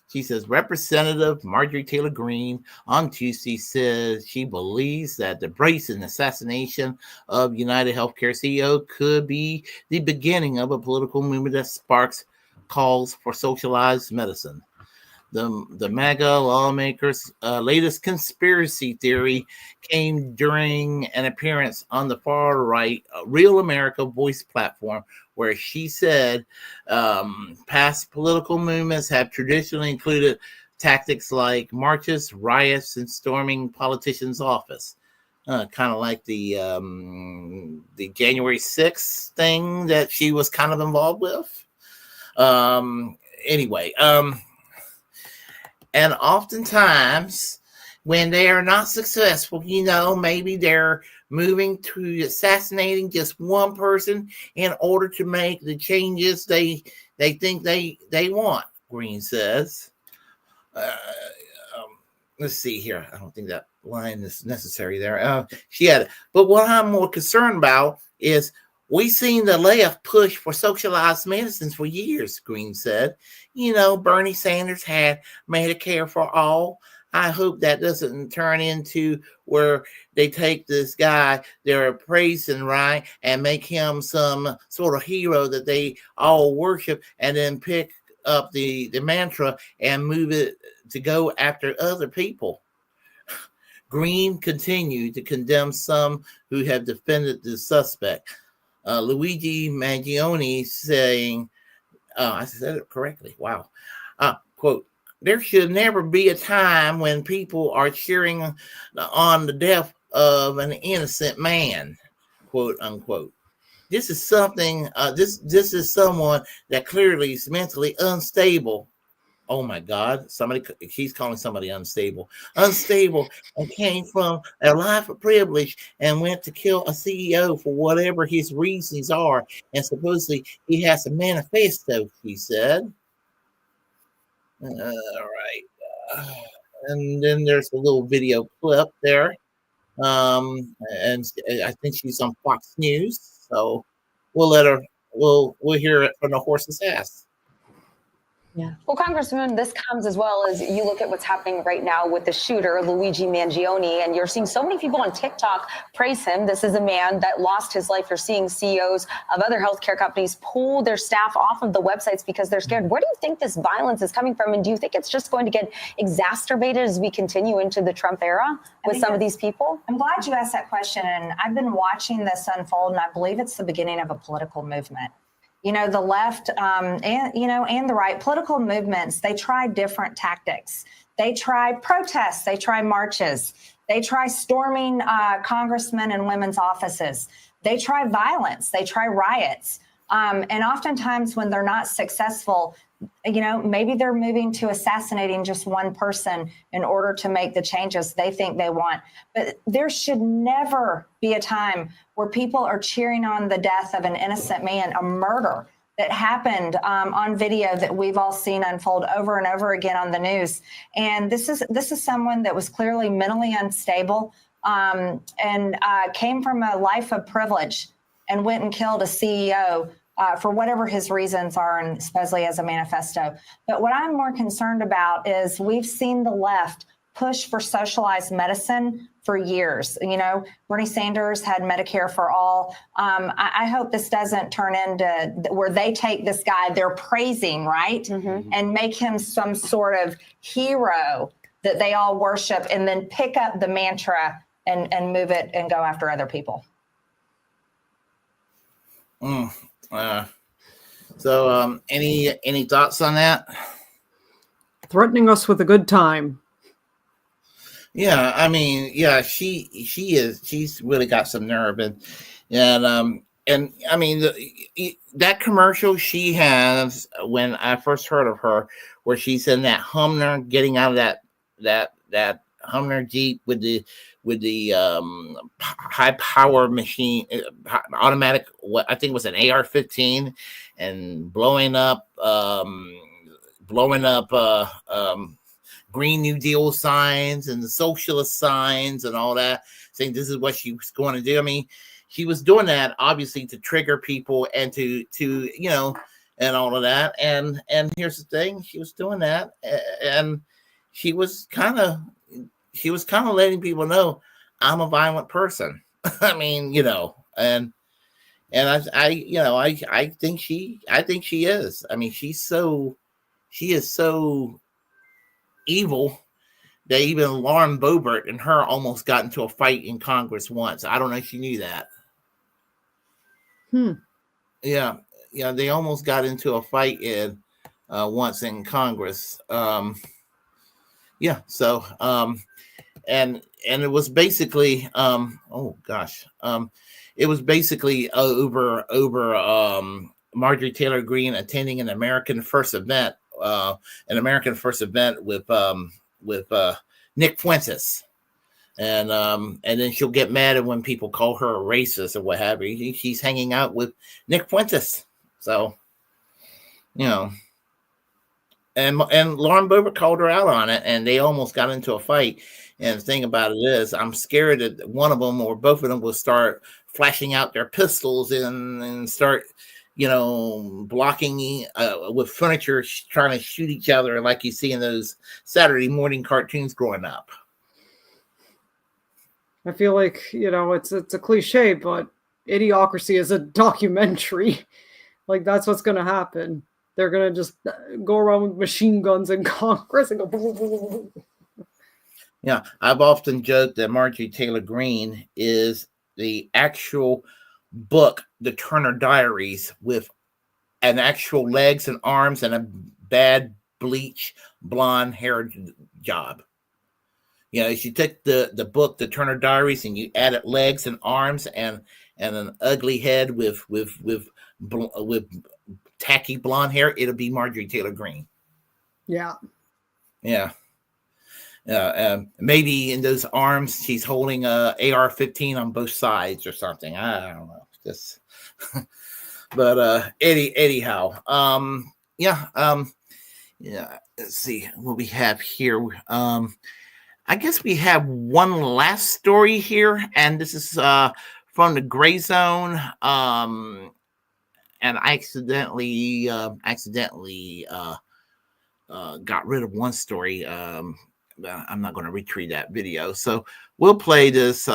she says Representative Marjorie Taylor Greene on Tuesday says she believes that the brazen assassination of United Healthcare CEO could be the beginning of a political movement that sparks calls for socialized medicine. The MAGA lawmakers' latest conspiracy theory came during an appearance on the far right Real America Voice platform, where she said past political movements have traditionally included tactics like marches, riots, and storming politicians' office. Kind of like the January 6th thing that she was kind of involved with. And oftentimes when they are not successful, maybe they're moving to assassinating just one person in order to make the changes they think they want, Greene says. Let's see here. I don't think that line is necessary there. She had it. But what I'm more concerned about is we've seen the left push for socialized medicines for years, Greene said. Bernie Sanders had Medicare for all. I hope that doesn't turn into where they take this guy they're praising, right, and make him some sort of hero that they all worship, and then pick up the mantra and move it to go after other people. Greene continued to condemn some who have defended the suspect. Luigi Mangione saying, I said it correctly. Wow. Quote, there should never be a time when people are cheering on the death of an innocent man, quote unquote. This is something. This is someone that clearly is mentally unstable. Oh my God! She's calling somebody unstable, and came from a life of privilege and went to kill a CEO for whatever his reasons are, and supposedly he has a manifesto. She said. All right. And then there's a little video clip there. And I think she's on Fox News. So we'll let her, we'll hear it from the horse's ass. Yeah. Well, Congressman, this comes as well as you look at what's happening right now with the shooter, Luigi Mangione, and you're seeing so many people on TikTok praise him. This is a man that lost his life. You're seeing CEOs of other healthcare companies pull their staff off of the websites because they're scared. Where do you think this violence is coming from? And do you think it's just going to get exacerbated as we continue into the Trump era with some of these people? I'm glad you asked that question. And I've been watching this unfold, and I believe it's the beginning of a political movement. You know, the left and the right political movements, they try different tactics. They try protests. They try marches. They try storming congressmen and women's offices. They try violence. They try riots. And oftentimes when they're not successful, maybe they're moving to assassinating just one person in order to make the changes they think they want. But there should never be a time where people are cheering on the death of an innocent man, a murder that happened on video that we've all seen unfold over and over again on the news. And this is someone that was clearly mentally unstable and came from a life of privilege and went and killed a CEO for whatever his reasons are, and supposedly as a manifesto. But what I'm more concerned about is we've seen the left push for socialized medicine for years. Bernie Sanders had Medicare for all. I hope this doesn't turn into where they take this guy they're praising, right? Mm-hmm. And make him some sort of hero that they all worship and then pick up the mantra and move it and go after other people. So any thoughts on that? Threatening us with a good time. Yeah, I mean, yeah, she's really got some nerve, and I mean that commercial she has when I first heard of her, where she's in that Hummer getting out of that Hummer Jeep with the high power machine, automatic, what I think it was an AR-15, and blowing up Green New Deal signs and the socialist signs and all that, saying this is what she was going to do. I mean, she was doing that obviously to trigger people and to and all of that. And here's the thing, she was doing that, and she was kind of letting people know I'm a violent person. I mean, and I think she is. I mean, she is so evil that even Lauren Boebert and her almost got into a fight in Congress once. I don't know if you knew that. Yeah, they almost got into a fight once in Congress. So and it was basically it was basically over Marjorie Taylor Greene attending an American First event with Nick Fuentes, and then she'll get mad when people call her a racist or what have you. She's hanging out with Nick Fuentes, so and Lauren Boebert called her out on it, and they almost got into a fight. And the thing about it is, I'm scared that one of them or both of them will start flashing out their pistols and start blocking with furniture, trying to shoot each other like you see in those Saturday morning cartoons growing up. I feel like, it's a cliche, but Idiocracy is a documentary. Like, that's what's going to happen. They're going to just go around with machine guns in Congress and go. Yeah, I've often joked that Marjorie Taylor Greene is the actual book, the Turner Diaries, with an actual legs and arms and a bad bleach blonde hair job. You know, she took the book, the Turner Diaries, and you added legs and arms and an ugly head with tacky blonde hair, it'll be Marjorie Taylor Greene. Yeah. Yeah. Maybe in those arms she's holding a AR-15 on both sides or something. I don't know. Just, but anyhow, yeah. Let's see what we have here. I guess we have one last story here, and this is from the Gray Zone. And I accidentally got rid of one story. I'm not going to retrieve that video. So we'll play this.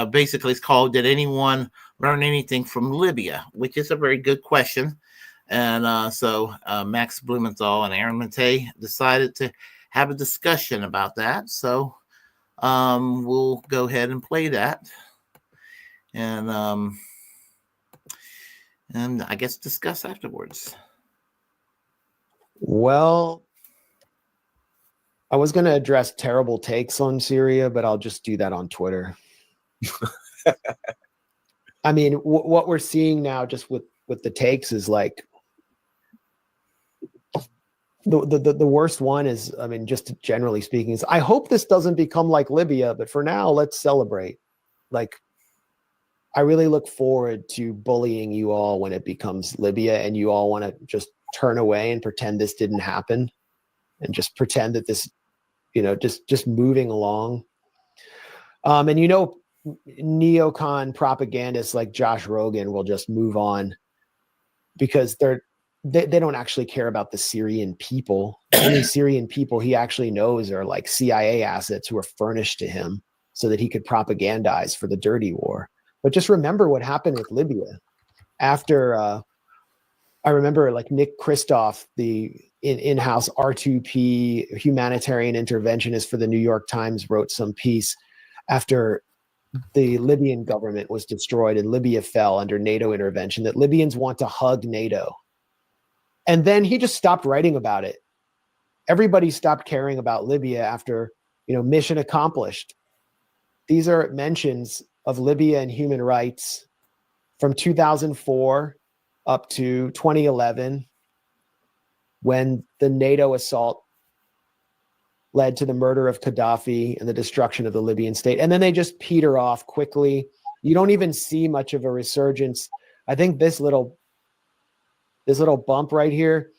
Basically, it's called "Did Anyone Learn Anything from Libya?" which is a very good question. And so Max Blumenthal and Aaron Mate decided to have a discussion about that. So we'll go ahead and play that. And I guess discuss afterwards. Well, I was going to address terrible takes on Syria, but I'll just do that on Twitter. I mean, what we're seeing now just with the takes is like the worst one is, I mean, just generally speaking, is I hope this doesn't become like Libya, but for now, let's celebrate. Like, I really look forward to bullying you all when it becomes Libya and you all want to just turn away and pretend this didn't happen and just pretend that this, you know, just moving along. And, you know, neocon propagandists like Josh Rogan will just move on because they don't actually care about the Syrian people. The only Syrian people he actually knows are like CIA assets who are furnished to him so that he could propagandize for the dirty war. But just remember what happened with Libya. After, I remember like Nick Kristof, the in-house R2P humanitarian interventionist for the New York Times, wrote some piece after the Libyan government was destroyed and Libya fell under NATO intervention that Libyans want to hug NATO. And then he just stopped writing about it. Everybody stopped caring about Libya after, you know, mission accomplished. These are mentions of Libya and human rights from 2004 up to 2011, when the NATO assault led to the murder of Gaddafi and the destruction of the Libyan state. And then they just peter off quickly. You don't even see much of a resurgence. I think this little bump right here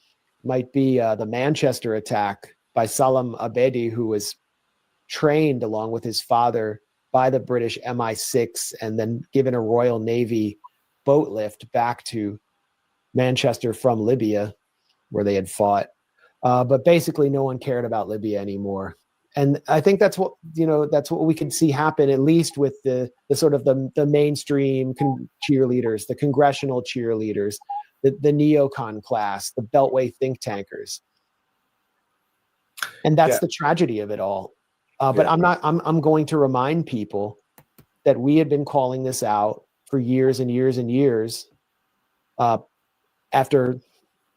might be the Manchester attack by Salam Abedi, who was trained along with his father by the British MI6 and then given a Royal Navy boat lift back to Manchester from Libya, where they had fought. But basically no one cared about Libya anymore. And I think that's what we can see happen, at least with the sort of the mainstream cheerleaders, the congressional cheerleaders, the neocon class, the Beltway think tankers. And that's the tragedy of it all. But I'm going to remind people that we had been calling this out for years and years and years, after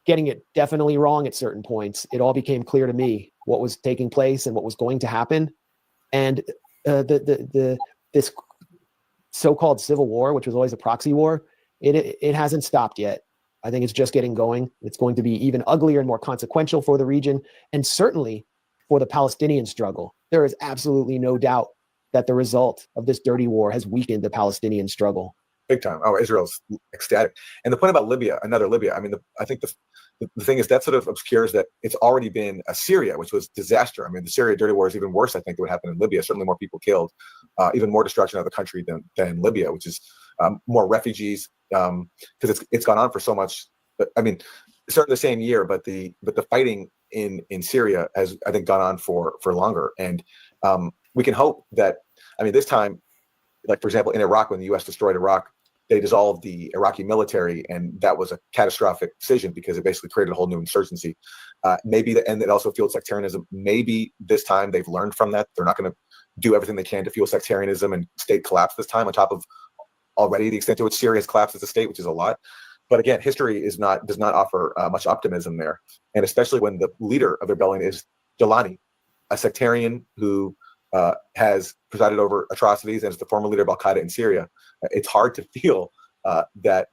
getting it definitely wrong at certain points. It all became clear to me what was taking place and what was going to happen. And this so-called civil war, which was always a proxy war, it hasn't stopped yet. I think it's just getting going. It's going to be even uglier and more consequential for the region, and certainly for the Palestinian struggle. There is absolutely no doubt that the result of this dirty war has weakened the Palestinian struggle. Big time. Oh, Israel's ecstatic. And the point about Libya, another Libya, I mean, I think the thing is that sort of obscures that it's already been a Syria, which was disaster. I mean, the Syria dirty war is even worse, I think, than what happened in Libya. Certainly more people killed, even more destruction of the country than Libya, which is more refugees, because it's gone on for so much. I mean, started the same year, but the fighting in Syria has, I think, gone on for longer. And we can hope that, I mean, this time, like, for example, in Iraq, when the U.S. destroyed Iraq, they dissolved the Iraqi military, and that was a catastrophic decision because it basically created a whole new insurgency. And it also fueled sectarianism. Maybe this time they've learned from that. They're not going to do everything they can to fuel sectarianism and state collapse this time, on top of already the extent to which Syria has collapsed as a state, which is a lot. But again, history does not offer much optimism there, and especially when the leader of the rebellion is Jelani, a sectarian who has presided over atrocities and is the former leader of Al Qaeda in Syria. It's hard to feel that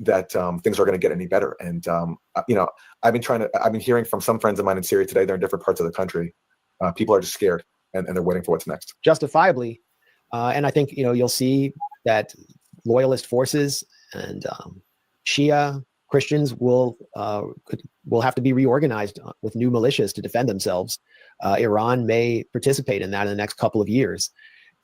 things are going to get any better. And I've been hearing from some friends of mine in Syria today. They're in different parts of the country. People are just scared, and they're waiting for what's next. Justifiably, and I think you'll see that loyalist forces and Shia Christians will have to be reorganized with new militias to defend themselves. Iran may participate in that in the next couple of years.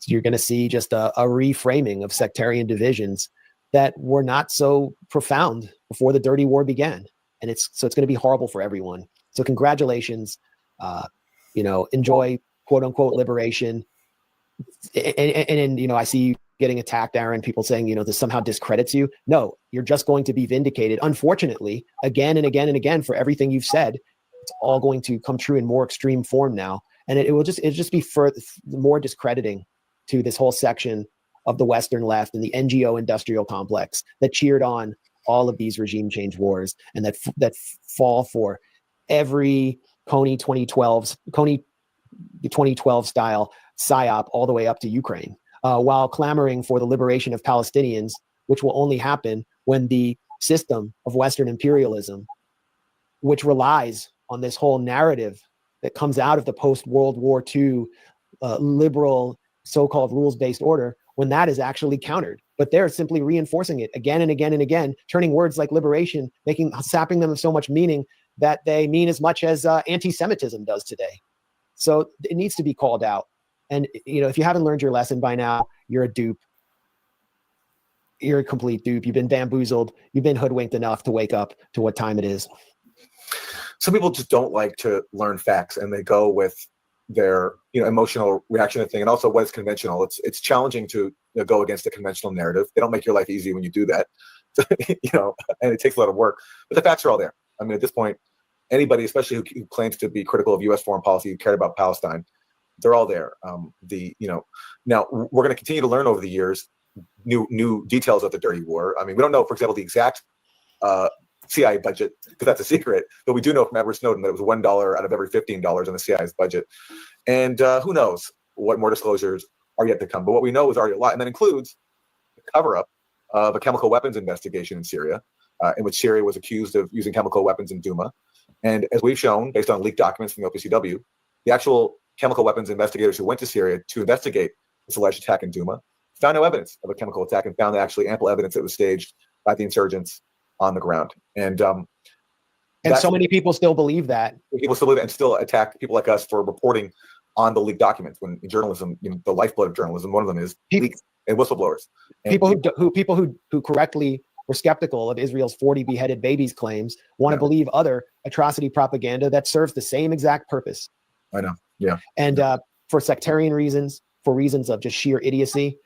So you're going to see just a reframing of sectarian divisions that were not so profound before the dirty war began. And it's going to be horrible for everyone. So congratulations, enjoy quote unquote liberation. And I see you getting attacked, Aaron, people saying, this somehow discredits you. No, you're just going to be vindicated. Unfortunately, again and again and again, for everything you've said, it's all going to come true in more extreme form now. And it'll just be more discrediting to this whole section of the Western left and the NGO industrial complex that cheered on all of these regime change wars and that fall for every Kony 2012 style PSYOP all the way up to Ukraine, while clamoring for the liberation of Palestinians, which will only happen when the system of Western imperialism, which relies on this whole narrative that comes out of the post-World War II liberal so-called rules-based order, when that is actually countered. But they're simply reinforcing it again and again and again, turning words like liberation, sapping them of so much meaning that they mean as much as anti-Semitism does today. So it needs to be called out. And if you haven't learned your lesson by now, you're a dupe. You're a complete dupe. You've been bamboozled. You've been hoodwinked enough to wake up to what time it is. Some people just don't like to learn facts, and they go with their emotional reaction to thing, and also what is conventional. It's challenging to go against the conventional narrative. They don't make your life easy when you do that, and it takes a lot of work. But the facts are all there. I mean, at this point, anybody, especially who claims to be critical of U.S. foreign policy, who cared about Palestine, they're all there. Now we're going to continue to learn over the years new details of the dirty war. I mean, we don't know, for example, the exact CIA budget, because that's a secret, but we do know from Edward Snowden that it was $1 out of every $15 in the CIA's budget. And who knows what more disclosures are yet to come. But what we know is already a lot, and that includes the cover-up of a chemical weapons investigation in Syria, in which Syria was accused of using chemical weapons in Douma. And as we've shown, based on leaked documents from the OPCW, the actual chemical weapons investigators who went to Syria to investigate this alleged attack in Douma found no evidence of a chemical attack, and found actually ample evidence that was staged by the insurgents on the ground. And so many people still believe that. People still believe that and still attack people like us for reporting on the leaked documents, when in journalism, the lifeblood of journalism, one of them is leaks and whistleblowers. And people who correctly were skeptical of Israel's 40 beheaded babies claims want to believe other atrocity propaganda that serves the same exact purpose. I know. Yeah. And for sectarian reasons, for reasons of just sheer idiocy.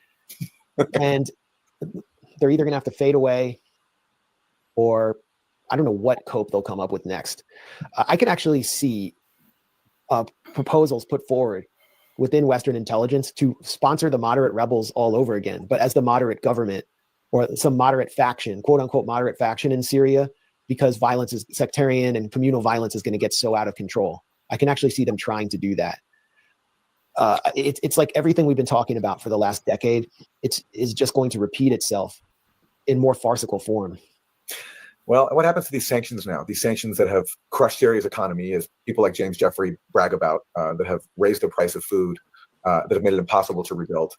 And they're either going to have to fade away, or I don't know what cope they'll come up with next. I can actually see proposals put forward within Western intelligence to sponsor the moderate rebels all over again, but as the moderate government or some moderate faction, quote unquote moderate faction in Syria, because violence is sectarian and communal violence is going to get so out of control. I can actually see them trying to do that. It's like everything we've been talking about for the last decade. Is just going to repeat itself in more farcical form. Well, what happens to these sanctions now? These sanctions that have crushed Syria's economy, as people like James Jeffrey brag about, that have raised the price of food, that have made it impossible to rebuild.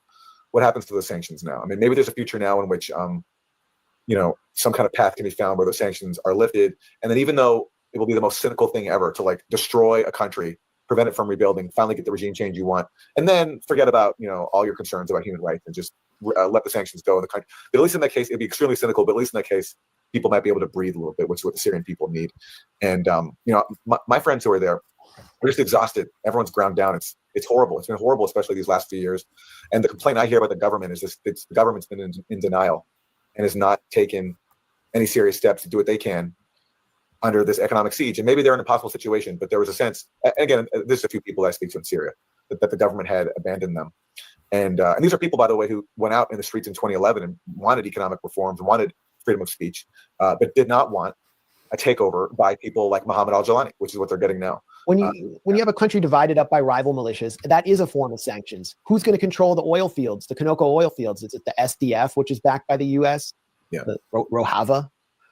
What happens to those sanctions now? I mean, maybe there's a future now in which, some kind of path can be found where those sanctions are lifted. And then even though it will be the most cynical thing ever to destroy a country, prevent it from rebuilding, finally get the regime change you want, and then forget about, all your concerns about human rights and just let the sanctions go in the country. But at least in that case, it'd be extremely cynical, but at least in that case, people might be able to breathe a little bit, which is what the Syrian people need. And, my friends who are there are just exhausted. Everyone's ground down. It's horrible. It's been horrible, especially these last few years. And the complaint I hear about the government is the government's been in denial and has not taken any serious steps to do what they can under this economic siege. And maybe they're in a possible situation, but there was a sense, again, there's a few people I speak to in Syria, that the government had abandoned them. And these are people, by the way, who went out in the streets in 2011 and wanted economic reforms and wanted freedom of speech, but did not want a takeover by people like Muhammad al-Jawlani, which is what they're getting now. When you have a country divided up by rival militias, that is a form of sanctions. Who's going to control the oil fields, the Conoco oil fields? Is it the SDF, which is backed by the U.S.? Yeah. The Rojava?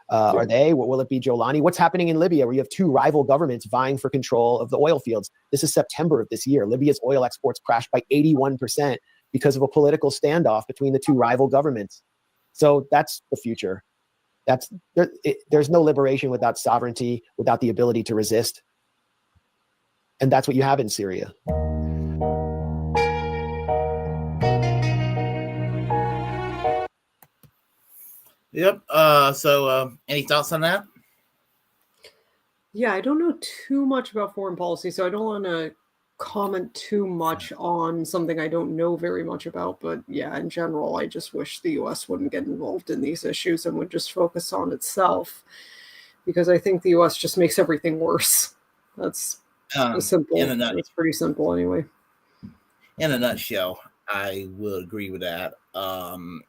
Are they? Will it be Jolani? What's happening in Libya, where you have two rival governments vying for control of the oil fields? This is September of this year. Libya's oil exports crashed by 81% because of a political standoff between the two rival governments. So that's the future. There's no liberation without sovereignty, without the ability to resist. And that's what you have in Syria. Yep. So any thoughts on that? Yeah, I don't know too much about foreign policy, so I don't want to comment too much on something I don't know very much about. But yeah, in general, I just wish the US wouldn't get involved in these issues and would just focus on itself, because I think the US just makes everything worse. That's simple. It's pretty simple anyway. In a nutshell, I will agree with that. Aaron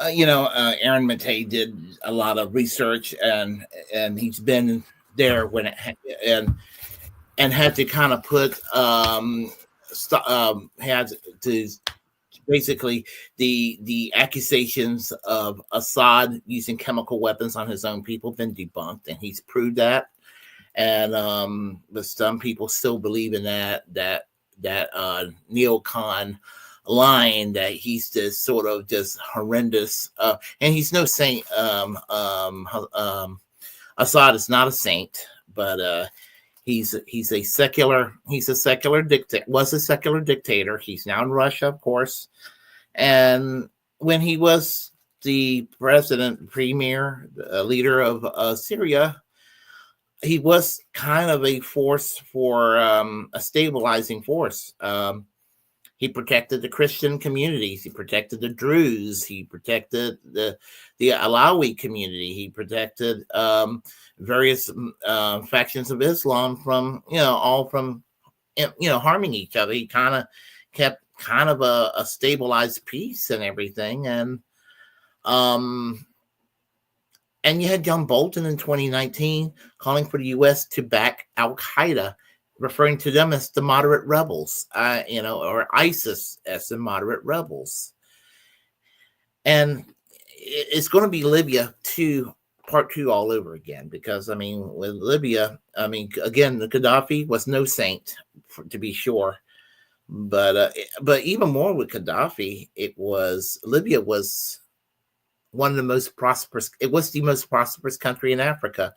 Matei did a lot of research, and he's been there when and had to kind of put had to basically the accusations of Assad using chemical weapons on his own people been debunked, and he's proved that. And but some people still believe in that neocon line that he's just sort of just horrendous, and he's no saint. Assad is not a saint, but he's a secular dictator. Was a secular dictator. He's now in Russia, of course. And when he was the premier leader of Syria, he was kind of a force for a stabilizing force. He protected the Christian communities. He protected the Druze. He protected the Alawi community. He protected various factions of Islam from harming each other. He kind of kept kind of a stabilized peace and everything. And you had John Bolton in 2019 calling for the U.S. to back Al-Qaeda, referring to them as the moderate rebels, or ISIS as the moderate rebels. And it's going to be Libya part two all over again, because, with Libya, again, the Gaddafi was no saint, to be sure. But even more with Gaddafi, Libya was one of the most prosperous. It was the most prosperous country in Africa.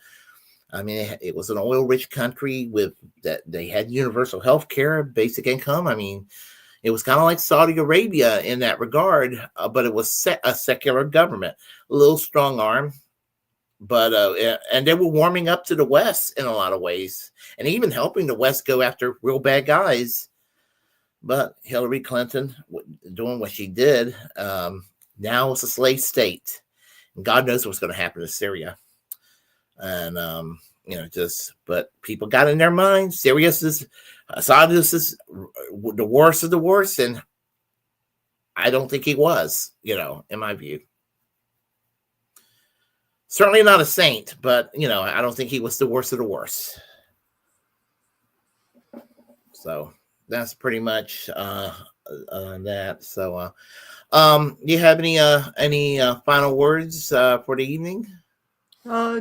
It was an oil-rich country with that. They had universal health care, basic income. It was kind of like Saudi Arabia in that regard, but it was a secular government, a little strong arm. But and they were warming up to the West in a lot of ways, and even helping the West go after real bad guys. But Hillary Clinton doing what she did, now it's a slave state, and God knows what's going to happen to Syria. And but people got in their minds, Assad is the worst of the worst, and I don't think he was, in my view. Certainly not a saint, but I don't think he was the worst of the worst. So that's pretty much that. So do you have any final words for the evening?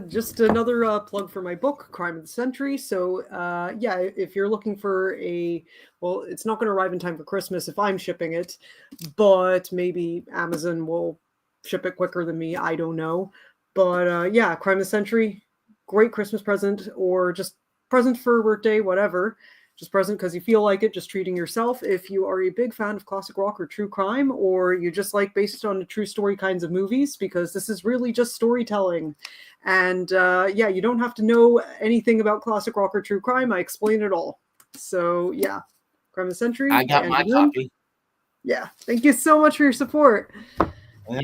Just another plug for my book, Crime of the Century. So, if you're looking for it's not going to arrive in time for Christmas if I'm shipping it, but maybe Amazon will ship it quicker than me. I don't know. But, Crime of the Century, great Christmas present, or just present for a birthday, whatever. Just present because you feel like it, just treating yourself. If you are a big fan of classic rock or true crime, or you just like based on a true story kinds of movies, because this is really just storytelling. And you don't have to know anything about classic rock or true crime. I explain it all. So Crime of the Century. I got my copy. Yeah, thank you so much for your support. Yeah.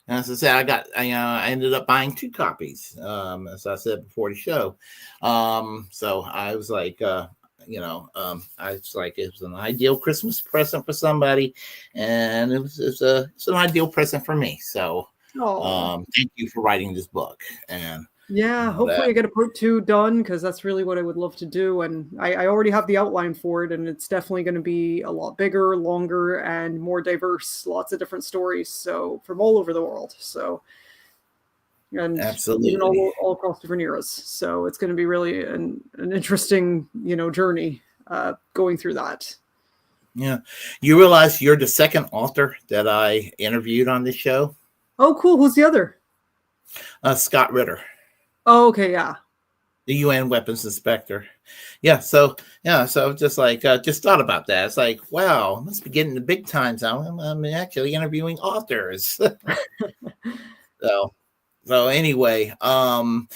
As I said, I ended up buying 2 copies, as I said before the show. So I was like, it was an ideal Christmas present for somebody, and it's an ideal present for me. So thank you for writing this book. And yeah, hopefully I get a part 2 done, because that's really what I would love to do. And I already have the outline for it, and it's definitely going to be a lot bigger, longer, and more diverse. Lots of different stories, so from all over the world. So, and absolutely, even all across different eras. So it's going to be really an interesting, journey going through that. Yeah, you realize you're the second author that I interviewed on this show. Oh, cool. Who's the other? Scott Ritter. Oh, okay, yeah. The UN weapons inspector. So just like just thought about that. It's like, wow, I must be getting the big times now. I'm actually interviewing authors. So anyway, other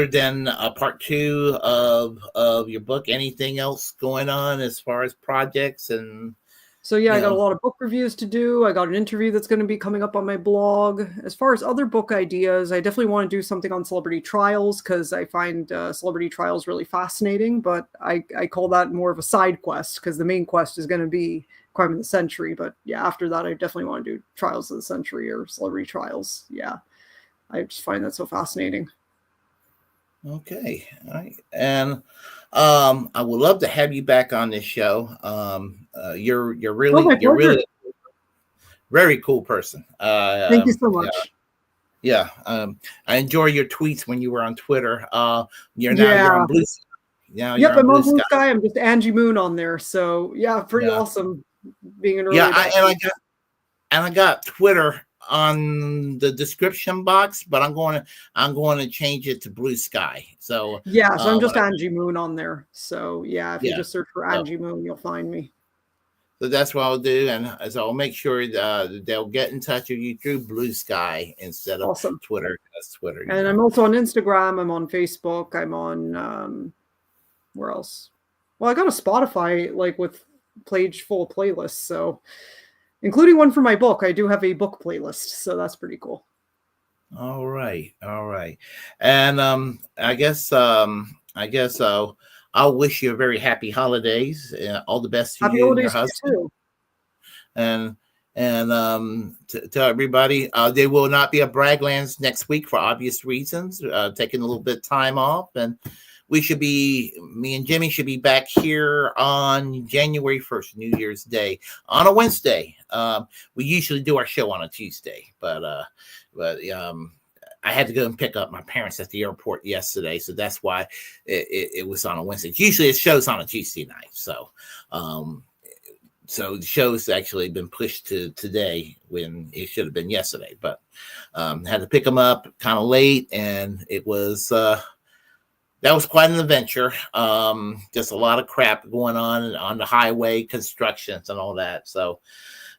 than part 2 of your book, anything else going on as far as projects? And so yeah, I got a lot of book reviews to do. I got an interview that's going to be coming up on my blog. As far as other book ideas, I definitely want to do something on celebrity trials, because I find celebrity trials really fascinating, but I call that more of a side quest, because the main quest is going to be crime of the century. But yeah, after that, I definitely want to do trials of the century or celebrity trials. Yeah, I just find that so fascinating. Okay, all right. And I would love to have you back on this show. You're really a very cool person. Thank you so much. Yeah, I enjoy your tweets when you were on Twitter. You're on Blue Sky. Yep, I'm on Blue Sky. I'm just Angie Moon on there. So yeah, pretty awesome being an early. I got Twitter on the description box, but I'm going to change it to Blue Sky. So yeah, so I'm just Angie Moon on there. So yeah, if you just search for Angie Moon, you'll find me. So that's what I'll do, and so I'll make sure that they'll get in touch with you through Blue Sky instead of Twitter. That's Twitter. And I'm also on Instagram. I'm on Facebook. I'm on where else? Well, I got a Spotify with page full of playlists, so including one for my book. I do have a book playlist, so that's pretty cool. All right. And I guess I'll wish you a very happy holidays. All the best to happy you and your holidays husband. Too. And to everybody, there will not be a Bragglands next week for obvious reasons. Taking a little bit of time off, and me and Jimmy should be back here on January 1st, New Year's Day, on a Wednesday. We usually do our show on a Tuesday, but I had to go and pick up my parents at the airport yesterday, so that's why it was on a Wednesday. Usually it shows on a Tuesday night, so the show's actually been pushed to today when it should have been yesterday, but had to pick them up kind of late, and it was that was quite an adventure. Just a lot of crap going on the highway, constructions and all that. So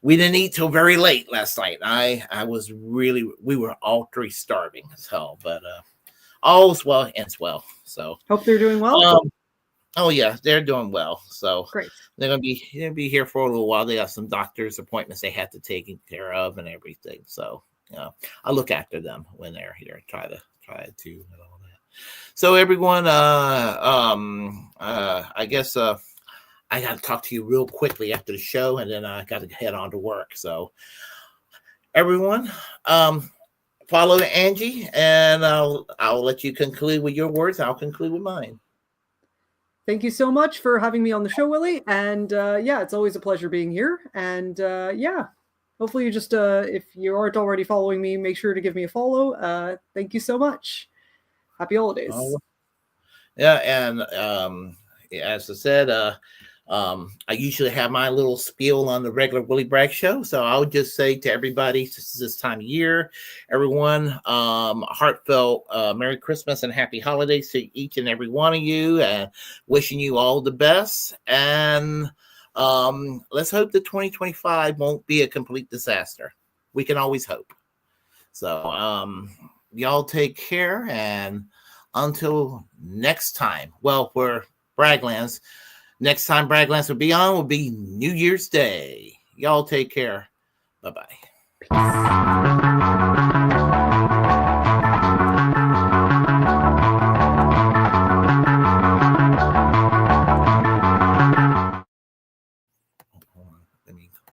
we didn't eat till very late last night. We were all three starving as hell, but all's well ends well. So hope they're doing well. Oh yeah, they're doing well. So great. They're gonna be here for a little while. They have some doctor's appointments they have to take care of and everything. So I look after them when they're here. Try to and all that. So everyone, I guess I got to talk to you real quickly after the show, and then I got to head on to work. So everyone, follow Angie, and I'll let you conclude with your words. I'll conclude with mine. Thank you so much for having me on the show, Willy. And it's always a pleasure being here. And hopefully you just, if you aren't already following me, make sure to give me a follow. Thank you so much. Happy holidays. And as I said, I usually have my little spiel on the regular Willy Bragg show. So I would just say to everybody, this time of year, everyone, heartfelt Merry Christmas and Happy Holidays to each and every one of you, and wishing you all the best. And let's hope that 2025 won't be a complete disaster. We can always hope. So y'all take care, and until next time, well, for Bragglands, next time Bragglands will be on will be New Year's Day. Y'all take care. Bye-bye.